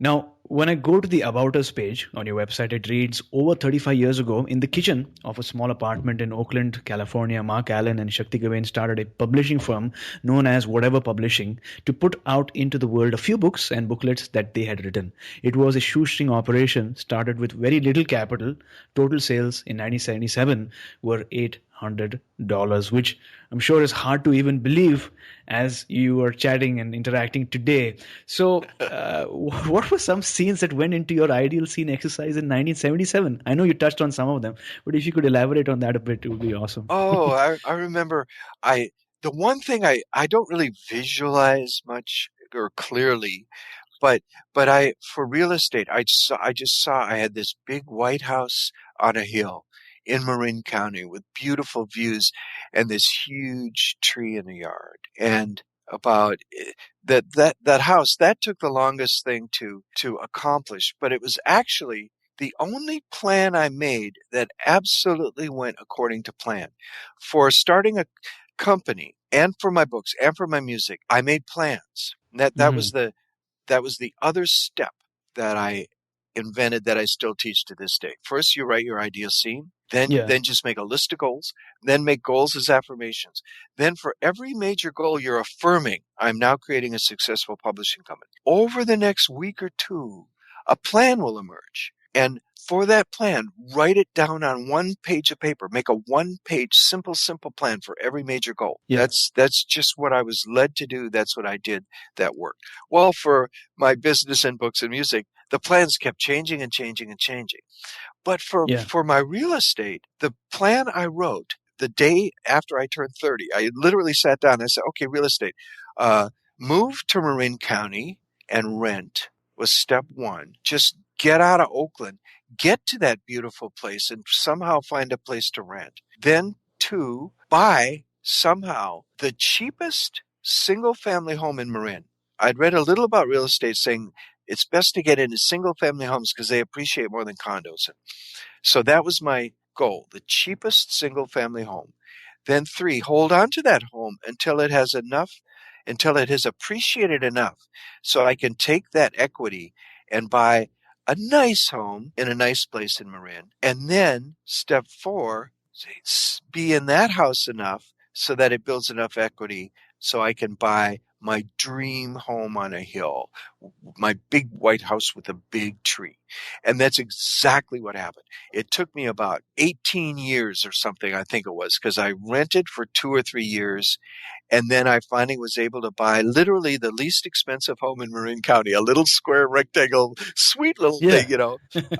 A: Now, when I go to the About Us page on your website, it reads, over 35 years ago, in the kitchen of a small apartment in Oakland, California, Marc Allen and Shakti Gawain started a publishing firm known as Whatever Publishing to put out into the world a few books and booklets that they had written. It was a shoestring operation, started with very little capital. Total sales in 1977 were $800, which I'm sure is hard to even believe as you are chatting and interacting today. So what were some scenes that went into your ideal scene exercise in 1977? I know you touched on some of them, but if you could elaborate on that a bit, it would be awesome.
B: I remember the one thing I don't really visualize much or clearly, but for real estate, I just saw I had this big white house on a hill in Marin County with beautiful views and this huge tree in the yard. And about that house, that took the longest thing to accomplish, but it was actually the only plan I made that absolutely went according to plan. For starting a company and for my books and for my music, I made plans. That was the other step that I invented that I still teach to this day. First, you write your ideal scene. Then just make a list of goals. Then make goals as affirmations. Then for every major goal you're affirming, I'm now creating a successful publishing company. Over the next week or two, a plan will emerge. And for that plan, write it down on one page of paper. Make a one-page simple plan for every major goal. Yeah. That's just what I was led to do. That's what I did that worked. Well, for my business and books and music, the plans kept changing and changing and changing. But for my real estate, the plan I wrote the day after I turned 30, I literally sat down and I said, okay, real estate, move to Marin County and rent was step one. Just get out of Oakland, get to that beautiful place and somehow find a place to rent. Then 2, buy somehow the cheapest single family home in Marin. I'd read a little about real estate saying it's best to get into single family homes because they appreciate more than condos. So that was my goal, the cheapest single family home. Then 3, hold on to that home until it has appreciated enough so I can take that equity and buy a nice home in a nice place in Marin. And then step 4, be in that house enough so that it builds enough equity so I can buy my dream home on a hill, my big white house with a big tree. And that's exactly what happened. It took me about 18 years or something, I think it was, because I rented for 2 or 3 years. And then I finally was able to buy literally the least expensive home in Marin County, a little square rectangle, sweet little thing,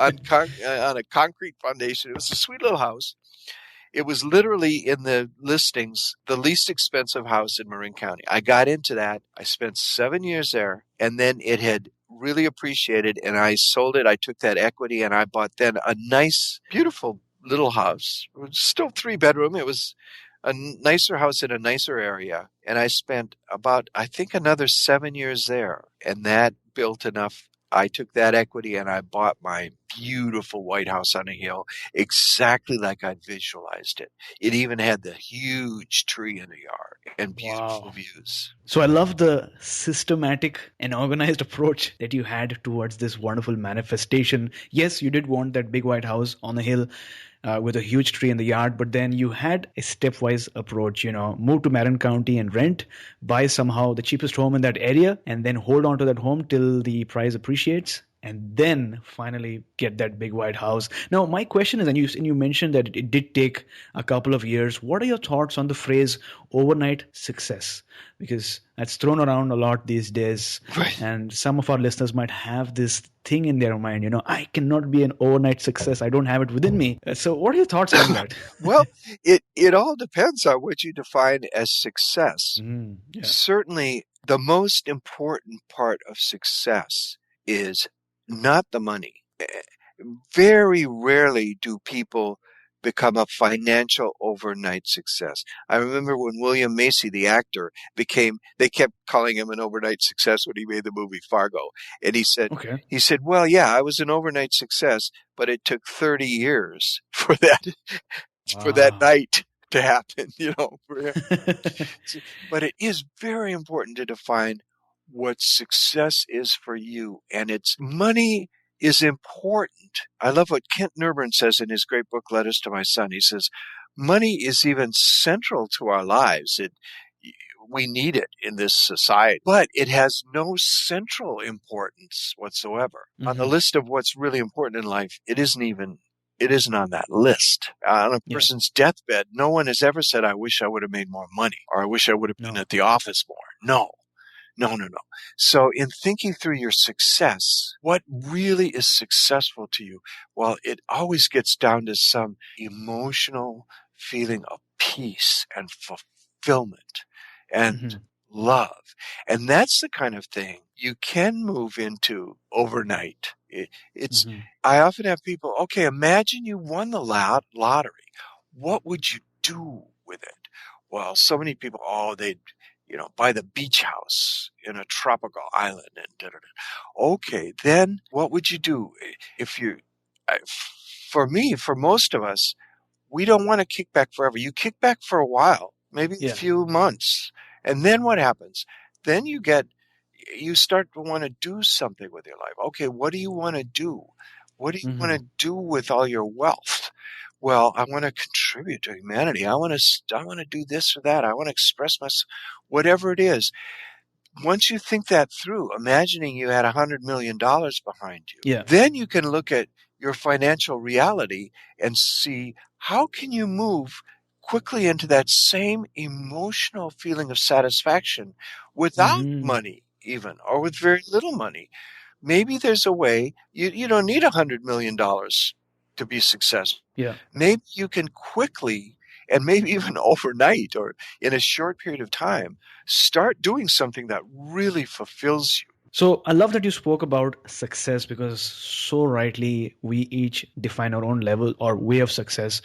B: on a concrete foundation. It was a sweet little house. It was literally in the listings, the least expensive house in Marin County. I got into that. I spent 7 years there, and then it had really appreciated, and I sold it. I took that equity, and I bought then a nice, beautiful little house. It was still 3-bedroom. It was a nicer house in a nicer area, and I spent about, I think, another 7 years there, and that built enough. I took that equity and I bought my beautiful white house on a hill exactly like I'd visualized it. It even had the huge tree in the yard and beautiful views.
A: So I love the systematic and organized approach that you had towards this wonderful manifestation. Yes, you did want that big white house on the hill with a huge tree in the yard, but then you had a stepwise approach, move to Marin County and rent, buy somehow the cheapest home in that area, and then hold on to that home till the price appreciates. and then finally get that big white house. Now, my question is, and you mentioned that it did take a couple of years. What are your thoughts on the phrase overnight success? Because that's thrown around a lot these days,
B: Right.
A: and some of our listeners might have this thing in their mind, I cannot be an overnight success. I don't have it within me. So what are your thoughts on that?
B: Well, it all depends on what you define as success.
A: Yeah.
B: Certainly, the most important part of success is not the money. Very rarely do people become a financial overnight success. I remember when William Macy, the actor, they kept calling him an overnight success when he made the movie Fargo. And
A: Okay.
B: he said, well, yeah, I was an overnight success, but it took 30 years for that
A: Wow.
B: night to happen, for him. But it is very important to define what success is for you. And money is important. I love what Kent Nurburn says in his great book, Letters to My Son. He says, money is even central to our lives. We need it in this society, but it has no central importance whatsoever. On the list of what's really important in life, it isn't on that list. On a
A: Yeah.
B: person's deathbed, no one has ever said, I wish I would have made more money, or I wish I would have been
A: No.
B: at the office more. No. So in thinking through your success, what really is successful to you? Well, it always gets down to some emotional feeling of peace and fulfillment and love. And that's the kind of thing you can move into overnight. I often have people, okay, imagine you won the lottery. What would you do with it? Well, so many people, they'd, buy the beach house in a tropical island and Okay, then what would you do for most of us, we don't want to kick back forever. You kick back for a while, maybe a few months. And then what happens? Then you start to want to do something with your life. Okay, what do you want to do? What do you want to do with all your wealth? Well, I want to contribute to humanity. I want to do this or that. I want to express myself, whatever it is. Once you think that through, imagining you had $100 million behind you, then you can look at your financial reality and see how can you move quickly into that same emotional feeling of satisfaction without money even, or with very little money. Maybe there's a way you don't need $100 million to be successful.
A: Yeah.
B: Maybe you can quickly, and maybe even overnight or in a short period of time, start doing something that really fulfills you.
A: So I love that you spoke about success, because so rightly we each define our own level or way of success,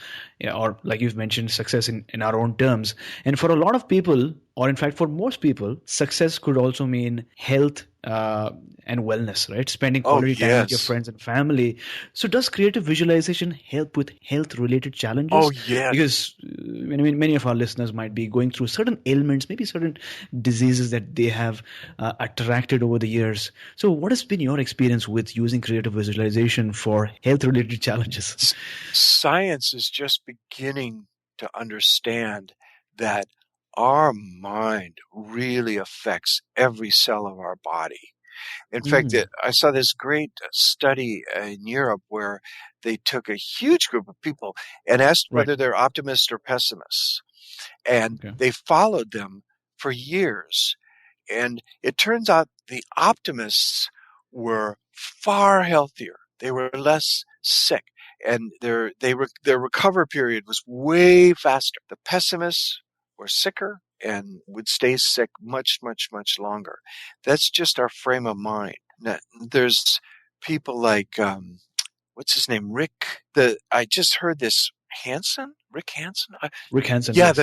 A: or like you've mentioned, success in our own terms. And for a lot of people, or in fact for most people, success could also mean health and wellness, right? Spending quality time with your friends and family. So does creative visualization help with health-related challenges?
B: Oh, yes.
A: Because many of our listeners might be going through certain ailments, maybe certain diseases that they have attracted over the years. So what has been your experience with using creative visualization for health-related challenges?
B: Science is just beginning to understand that our mind really affects every cell of our body. In fact, I saw this great study in Europe where they took a huge group of people and asked whether they're optimists or pessimists. And they followed them for years. And it turns out the optimists were far healthier. They were less sick. And their recovery period was way faster. The pessimists were sicker and would stay sick much, much, much longer. That's just our frame of mind. Now, there's people like, what's his name? I just heard this, Rick Hansen?
A: Rick Hansen.
B: Yeah,
A: Yes.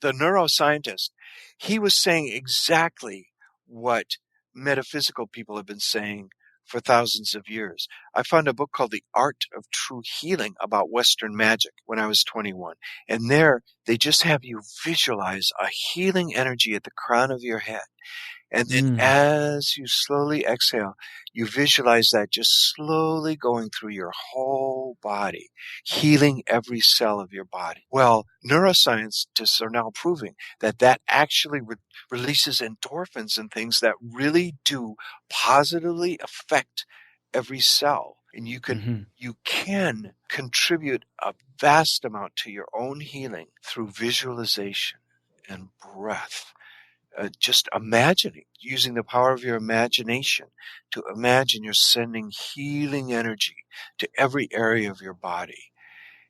B: the neuroscientist. He was saying exactly what metaphysical people have been saying for thousands of years. I found a book called The Art of True Healing about Western magic when I was 21. And there, they just have you visualize a healing energy at the crown of your head. And then as you slowly exhale, you visualize that just slowly going through your whole body, healing every cell of your body. Well, neuroscientists are now proving that actually releases endorphins and things that really do positively affect every cell. And you can contribute a vast amount to your own healing through visualization and breath. Just imagining, using the power of your imagination to imagine you're sending healing energy to every area of your body.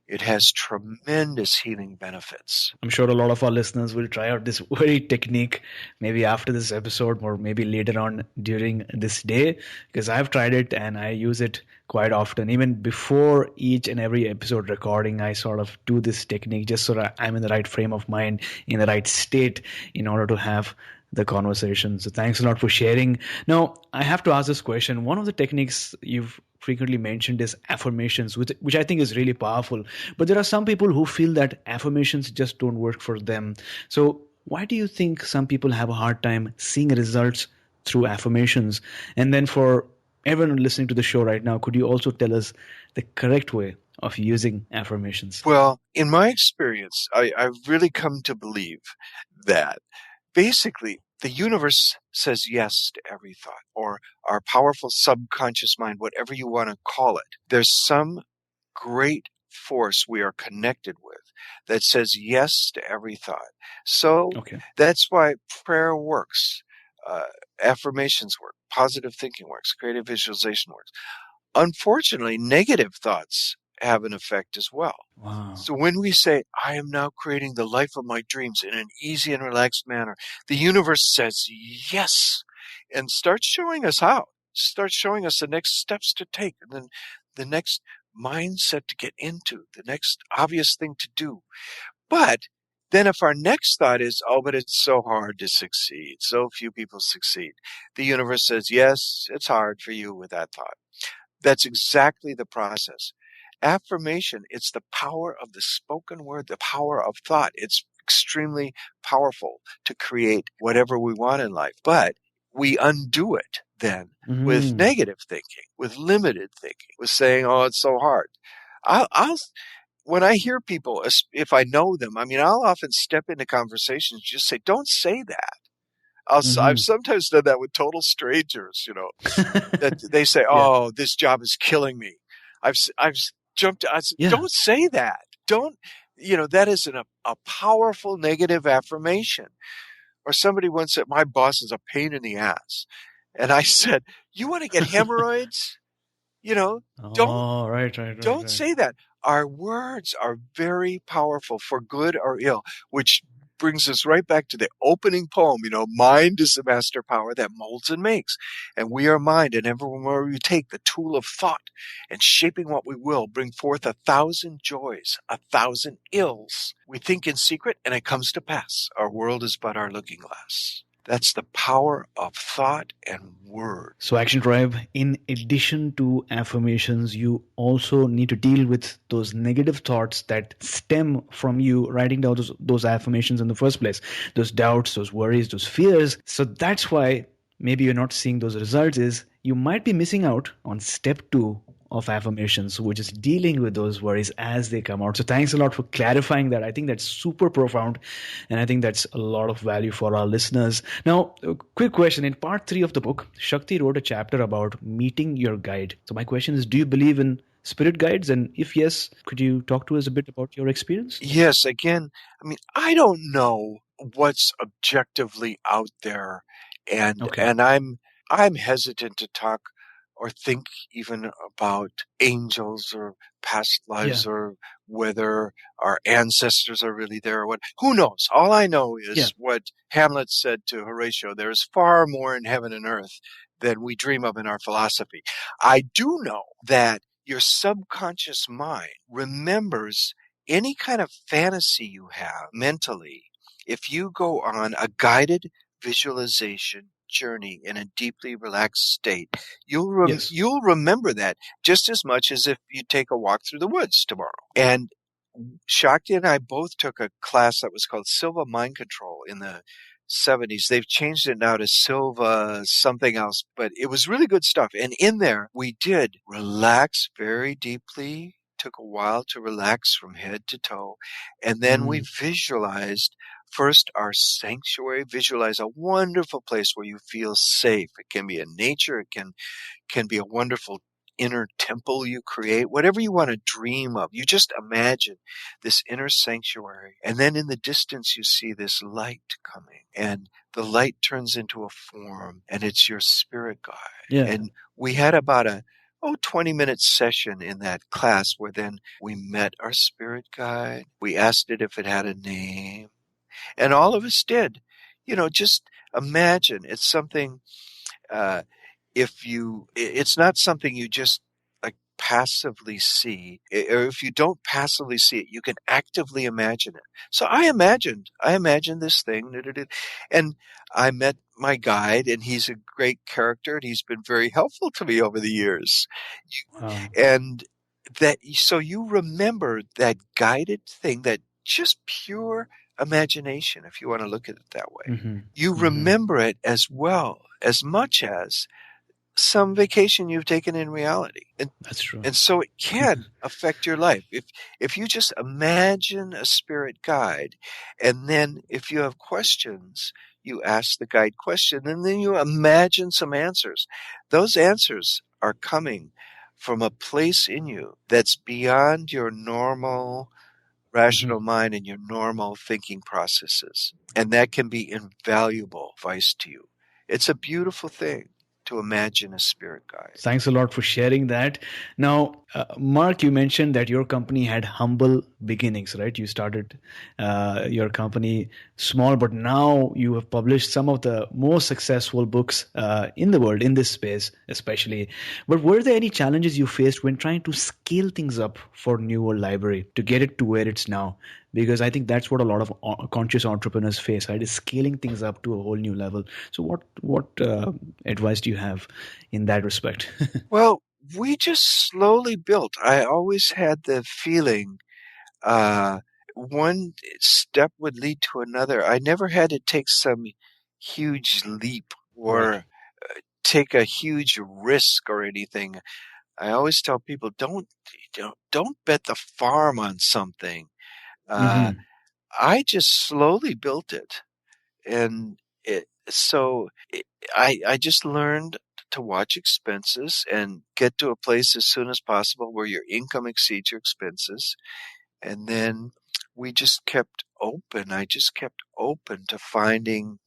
B: It has tremendous healing benefits.
A: I'm sure a lot of our listeners will try out this very technique maybe after this episode or maybe later on during this day, because I've tried it and I use it quite often. Even before each and every episode recording, I sort of do this technique just so that I'm in the right frame of mind, in the right state in order to have the conversation. So thanks a lot for sharing. Now, I have to ask this question. One of the techniques you've frequently mentioned is affirmations, which I think is really powerful. But there are some people who feel that affirmations just don't work for them. So why do you think some people have a hard time seeing results through affirmations? And then for everyone listening to the show right now, could you also tell us the correct way of using affirmations?
B: Well, in my experience, I've really come to believe that basically the universe says yes to every thought, or our powerful subconscious mind, whatever you want to call it. There's some great force we are connected with that says yes to every thought. So that's why prayer works, affirmations work, positive thinking works, creative visualization works. Unfortunately, negative thoughts have an effect as well.
A: Wow.
B: So when we say, I am now creating the life of my dreams in an easy and relaxed manner, the universe says yes and starts showing us how, starts showing us the next steps to take, and then the next mindset to get into, the next obvious thing to do. But then if our next thought is, oh, but it's so hard to succeed, so few people succeed, the universe says, yes, it's hard for you with that thought. That's exactly the process. Affirmation, it's the power of the spoken word, the power of thought. It's extremely powerful to create whatever we want in life. But we undo it then with negative thinking, with limited thinking, with saying, oh, it's so hard. When I hear people, if I know them, I'll often step into conversations, just say, don't say that. I've sometimes done that with total strangers, that they say, oh, this job is killing me. I've jumped. I said, don't say that. Don't, that is a powerful negative affirmation. Or somebody once said, my boss is a pain in the ass. And I said, you want to get hemorrhoids? Don't say that. Our words are very powerful for good or ill, which brings us right back to the opening poem. Mind is the master power that molds and makes. And we are mind, and everywhere we take the tool of thought and shaping what we will, bring forth 1,000 joys, 1,000 ills. We think in secret, and it comes to pass. Our world is but our looking glass. That's the power of thought and word.
A: So Action Tribe, in addition to affirmations, you also need to deal with those negative thoughts that stem from you writing down those affirmations in the first place. Those doubts, those worries, those fears. So that's why maybe you're not seeing those results, is you might be missing out on step 2 of affirmations, which is dealing with those worries as they come out. So thanks a lot for clarifying that. I think that's super profound, and I think that's a lot of value for our listeners. Now, a quick question. In part 3 of the book, Shakti wrote a chapter about meeting your guide. So my question is, do you believe in spirit guides? And if yes, could you talk to us a bit about your experience?
B: Yes. Again, I don't know what's objectively out there, and I'm hesitant to talk or think even about angels or past lives or whether our ancestors are really there or what. Who knows? All I know is what Hamlet said to Horatio, there's far more in heaven and earth than we dream of in our philosophy. I do know that your subconscious mind remembers any kind of fantasy you have mentally. If you go on a guided visualization journey in a deeply relaxed state, you'll remember that just as much as if you take a walk through the woods tomorrow. And Shakti and I both took a class that was called Silva Mind Control in the 70s. They've changed it now to Silva something else, but it was really good stuff. And in there, we did relax very deeply, took a while to relax from head to toe, and then we visualized first our sanctuary. Visualize a wonderful place where you feel safe. It can be in nature. It can be a wonderful inner temple you create, whatever you want to dream of. You just imagine this inner sanctuary. And then in the distance, you see this light coming, and the light turns into a form, and it's your spirit guide.
A: Yeah.
B: And we had about a 20-minute session in that class where then we met our spirit guide. We asked it if it had a name, and all of us did. Just imagine it's something, it's not something you just like passively see, or if you don't passively see it, you can actively imagine it. So I imagined this thing, and I met my guide, and he's a great character, and he's been very helpful to me over the years.
A: Wow.
B: And so you remember that guided thing, that just pure imagination, if you want to look at it that way.
A: Mm-hmm.
B: You remember it as well, as much as some vacation you've taken in reality. And
A: that's true.
B: And so it can affect your life. If you just imagine a spirit guide, and then if you have questions, you ask the guide question, and then you imagine some answers. Those answers are coming from a place in you that's beyond your normal rational mind and your normal thinking processes. And that can be invaluable advice to you. It's a beautiful thing to imagine a spirit guide.
A: Thanks a lot for sharing that. Now, Mark, you mentioned that your company had humble beginnings, right? You started your company small, but now you have published some of the most successful books in the world, in this space especially. But were there any challenges you faced when trying to scale things up for New World Library to get it to where it's now? Because I think that's what a lot of conscious entrepreneurs face, right? Is scaling things up to a whole new level. So what advice do you have in that respect?
B: Well, we just slowly built. I always had the feeling one step would lead to another. I never had to take some huge leap or take a huge risk or anything. I always tell people, don't bet the farm on something. I just slowly built it, and I just learned to watch expenses and get to a place as soon as possible where your income exceeds your expenses. And then we just kept open. I just kept open to finding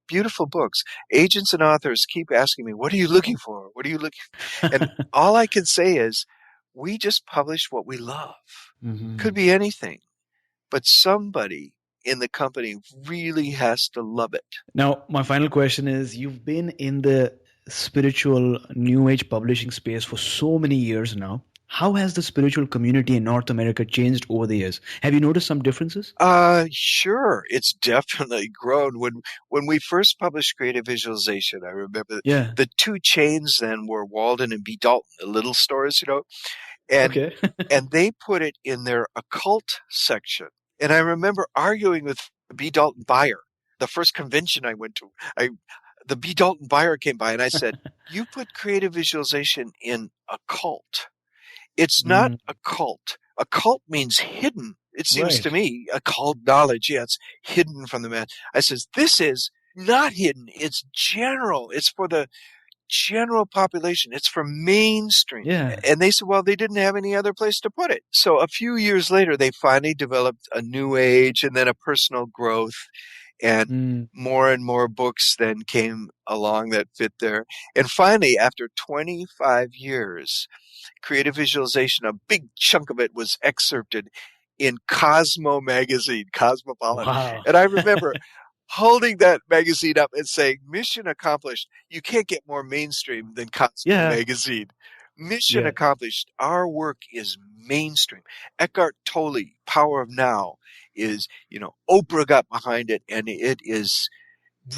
B: beautiful books. Agents and authors keep asking me, what are you looking for? What are you looking for? And all I can say is, we just publish what we love. Could be anything, but somebody in the company really has to love it.
A: Now, my final question is, you've been in the spiritual New Age publishing space for so many years now. How has the spiritual community in North America changed over the years? Have you noticed some differences?
B: Sure. It's definitely grown. When we first published Creative Visualization, I remember the two chains then were Walden and B. Dalton, the little stores, and and they put it in their occult section. And I remember arguing with the B. Dalton buyer. The first convention I went to, the B. Dalton buyer came by and I said, you put Creative Visualization in occult. It's not occult. Occult means hidden. It seems to me, occult knowledge, it's hidden from the man. I says, this is not hidden. It's general. It's for the general population. It's for mainstream. And they said, well, they didn't have any other place to put it. So a few years later, they finally developed a new age and then a personal growth. And more and more books then came along that fit there. And finally, after 25 years, Creative Visualization, a big chunk of it was excerpted in Cosmo magazine, Cosmopolitan.
A: Wow.
B: And I remember holding that magazine up and saying, mission accomplished. You can't get more mainstream than Cosmo magazine. Mission accomplished. Our work is mainstream. Eckart Tolle, Power of Now, is, Oprah got behind it, and it is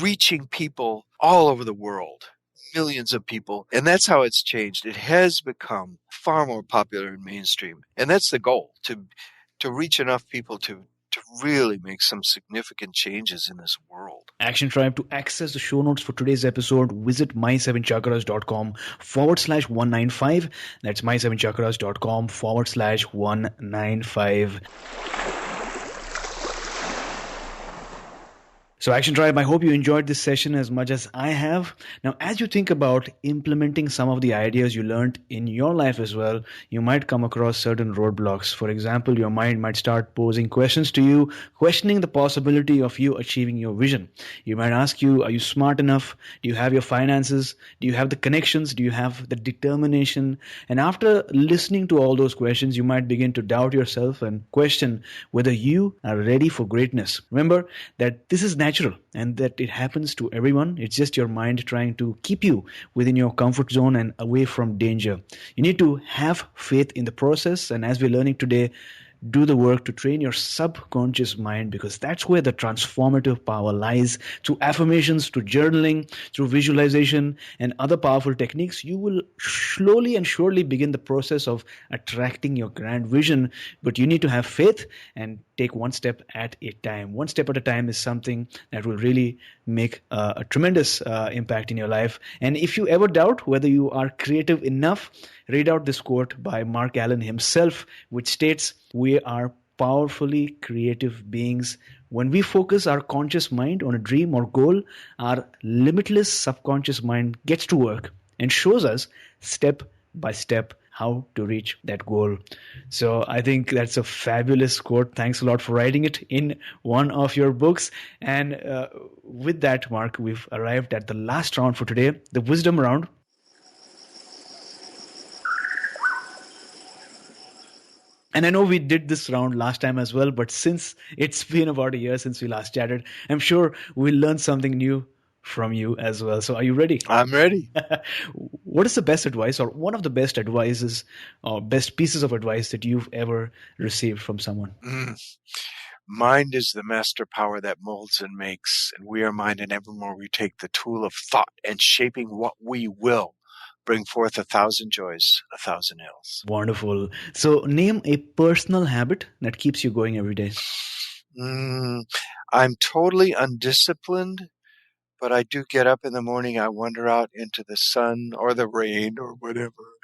B: reaching people all over the world, millions of people. And that's how it's changed. It has become far more popular and mainstream. And that's the goal, to reach enough people to really make some significant changes in this world.
A: Action Tribe, to access the show notes for today's episode, visit my7chakras.com/195. That's my7chakras.com/195. So Action Tribe, I hope you enjoyed this session as much as I have. Now, as you think about implementing some of the ideas you learned in your life as well, you might come across certain roadblocks. For example, your mind might start posing questions to you, questioning the possibility of you achieving your vision. You might ask you, are you smart enough? Do you have your finances? Do you have the connections? Do you have the determination? And after listening to all those questions, you might begin to doubt yourself and question whether you are ready for greatness. Remember that this is natural and that it happens to everyone. It's just your mind trying to keep you within your comfort zone and away from danger. You need to have faith in the process, and as we're learning today, do the work to train your subconscious mind, because that's where the transformative power lies. Through affirmations, through journaling, through visualization and other powerful techniques, you will slowly and surely begin the process of attracting your grand vision. But you need to have faith and take one step at a time. One step at a time is something that will really make a tremendous impact in your life. And if you ever doubt whether you are creative enough, read out this quote by Marc Allen himself, which states, "We are powerfully creative beings. When we focus our conscious mind on a dream or goal, our limitless subconscious mind gets to work and shows us step by step how to reach that goal." So I think that's a fabulous quote. Thanks a lot for writing it in one of your books. And with that, Mark, we've arrived at the last round for today, the wisdom round. And I know we did this round last time as well, but since it's been about a year since we last chatted, I'm sure we'll learn something new from you as well. So are you ready?
B: I'm ready.
A: What is the best advice, or one of the best advices or best pieces of advice that you've ever received from someone?
B: Mind is the master power that molds and makes, and we are mind, and evermore we take the tool of thought and shaping what we will bring forth 1,000 joys, 1,000 ills.
A: Wonderful. So name a personal habit that keeps you going every day.
B: I'm totally undisciplined, but I do get up in the morning, I wander out into the sun or the rain or whatever,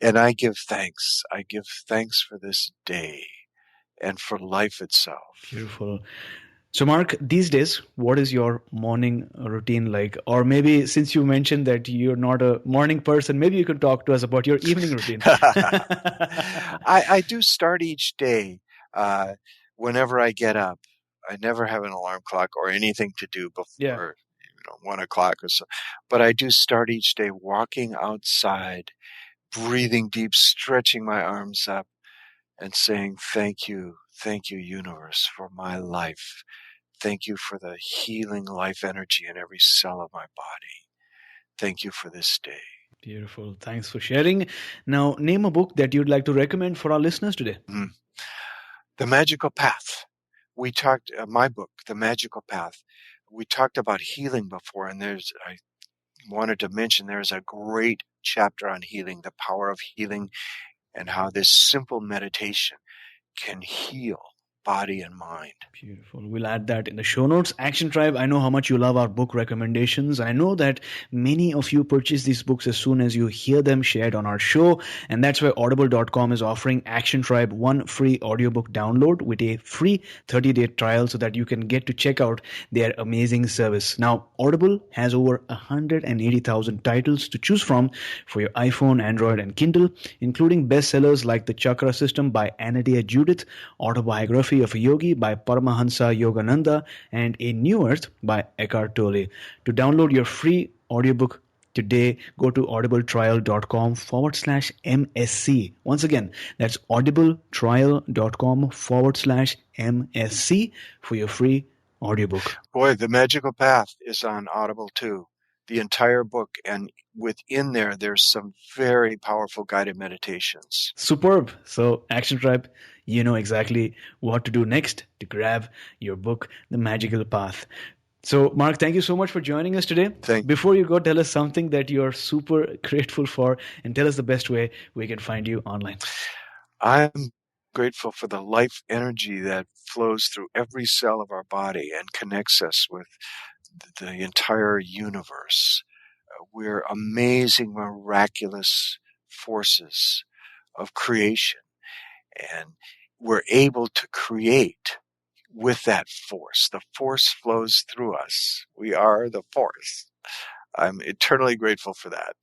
B: and I give thanks. I give thanks for this day and for life itself.
A: Beautiful. So Mark, these days, what is your morning routine like? Or maybe since you mentioned that you're not a morning person, maybe you could talk to us about your evening routine.
B: I do start each day whenever I get up. I never have an alarm clock or anything to do before 1 o'clock or so. But I do start each day walking outside, breathing deep, stretching my arms up, and saying, thank you, universe, for my life. Thank you for the healing life energy in every cell of my body. Thank you for this day.
A: Beautiful. Thanks for sharing. Now, name a book that you'd like to recommend for our listeners today.
B: The Magical Path. We talked, my book, The Magical Path. We talked about healing before, and I wanted to mention there's a great chapter on healing, the power of healing, and how this simple meditation can heal body and mind.
A: Beautiful. We'll add that in the show notes. Action Tribe, I know how much you love our book recommendations. I know that many of you purchase these books as soon as you hear them shared on our show. And that's why audible.com is offering Action Tribe one free audiobook download with a free 30-day trial so that you can get to check out their amazing service. Now, Audible has over 180,000 titles to choose from for your iPhone, Android, and Kindle, including bestsellers like The Chakra System by Anadea Judith, Autobiography of a Yogi by Paramahansa Yogananda, and A New Earth by Eckart Tolle. To download your free audiobook today, go to audibletrial.com/MSC. Once again, that's audibletrial.com/MSC for your free audiobook.
B: Boy, The Magical Path is on Audible too. The entire book, and within there's some very powerful guided meditations.
A: Superb. So, Action Tribe, you know exactly what to do next to grab your book, The Magical Path. So, Mark, thank you so much for joining us today. Before you go, tell us something that you're super grateful for, and tell us the best way we can find you online.
B: I'm grateful for the life energy that flows through every cell of our body and connects us with the entire universe. We're amazing, miraculous forces of creation, and we're able to create with that force. The force flows through us. We are the force. I'm eternally grateful for that.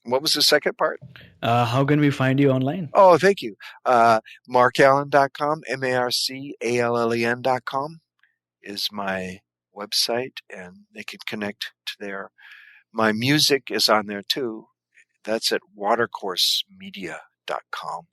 B: What was the second part?
A: How can we find you online?
B: Oh, thank you. MarcAllen.com, MarcAllen.com is my website, and they can connect to there. My music is on there too. That's at watercoursemedia.com,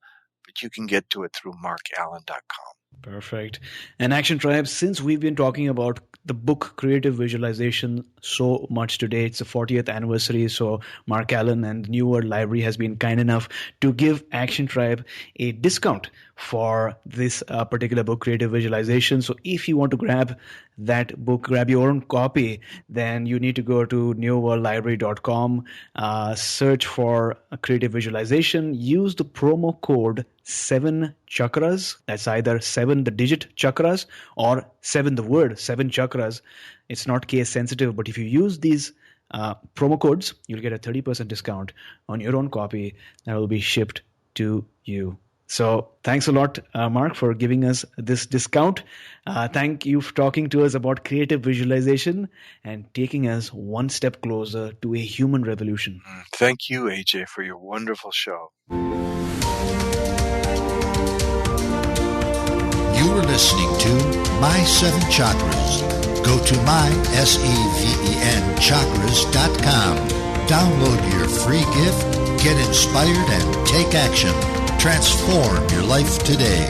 B: but you can get to it through MarcAllen.com.
A: Perfect. And Action Tribe, since we've been talking about the book Creative Visualization so much today, it's the 40th anniversary, so Marc Allen and New World Library has been kind enough to give Action Tribe a discount for this particular book, Creative Visualization. So if you want to grab that book, grab your own copy, then you need to go to newworldlibrary.com, search for Creative Visualization, use the promo code 7 chakras. That's either 7 the digit chakras or 7 the word 7 chakras. It's not case sensitive, but if you use these promo codes, you'll get a 30% discount on your own copy that will be shipped to you. So thanks a lot, Marc, for giving us this discount. Thank you for talking to us about creative visualization and taking us one step closer to a human revolution.
B: Thank you, AJ, for your wonderful show.
C: You were listening to My 7 Chakras. Go to mysevenchakras.com. Download your free gift, get inspired, and take action. Transform your life today.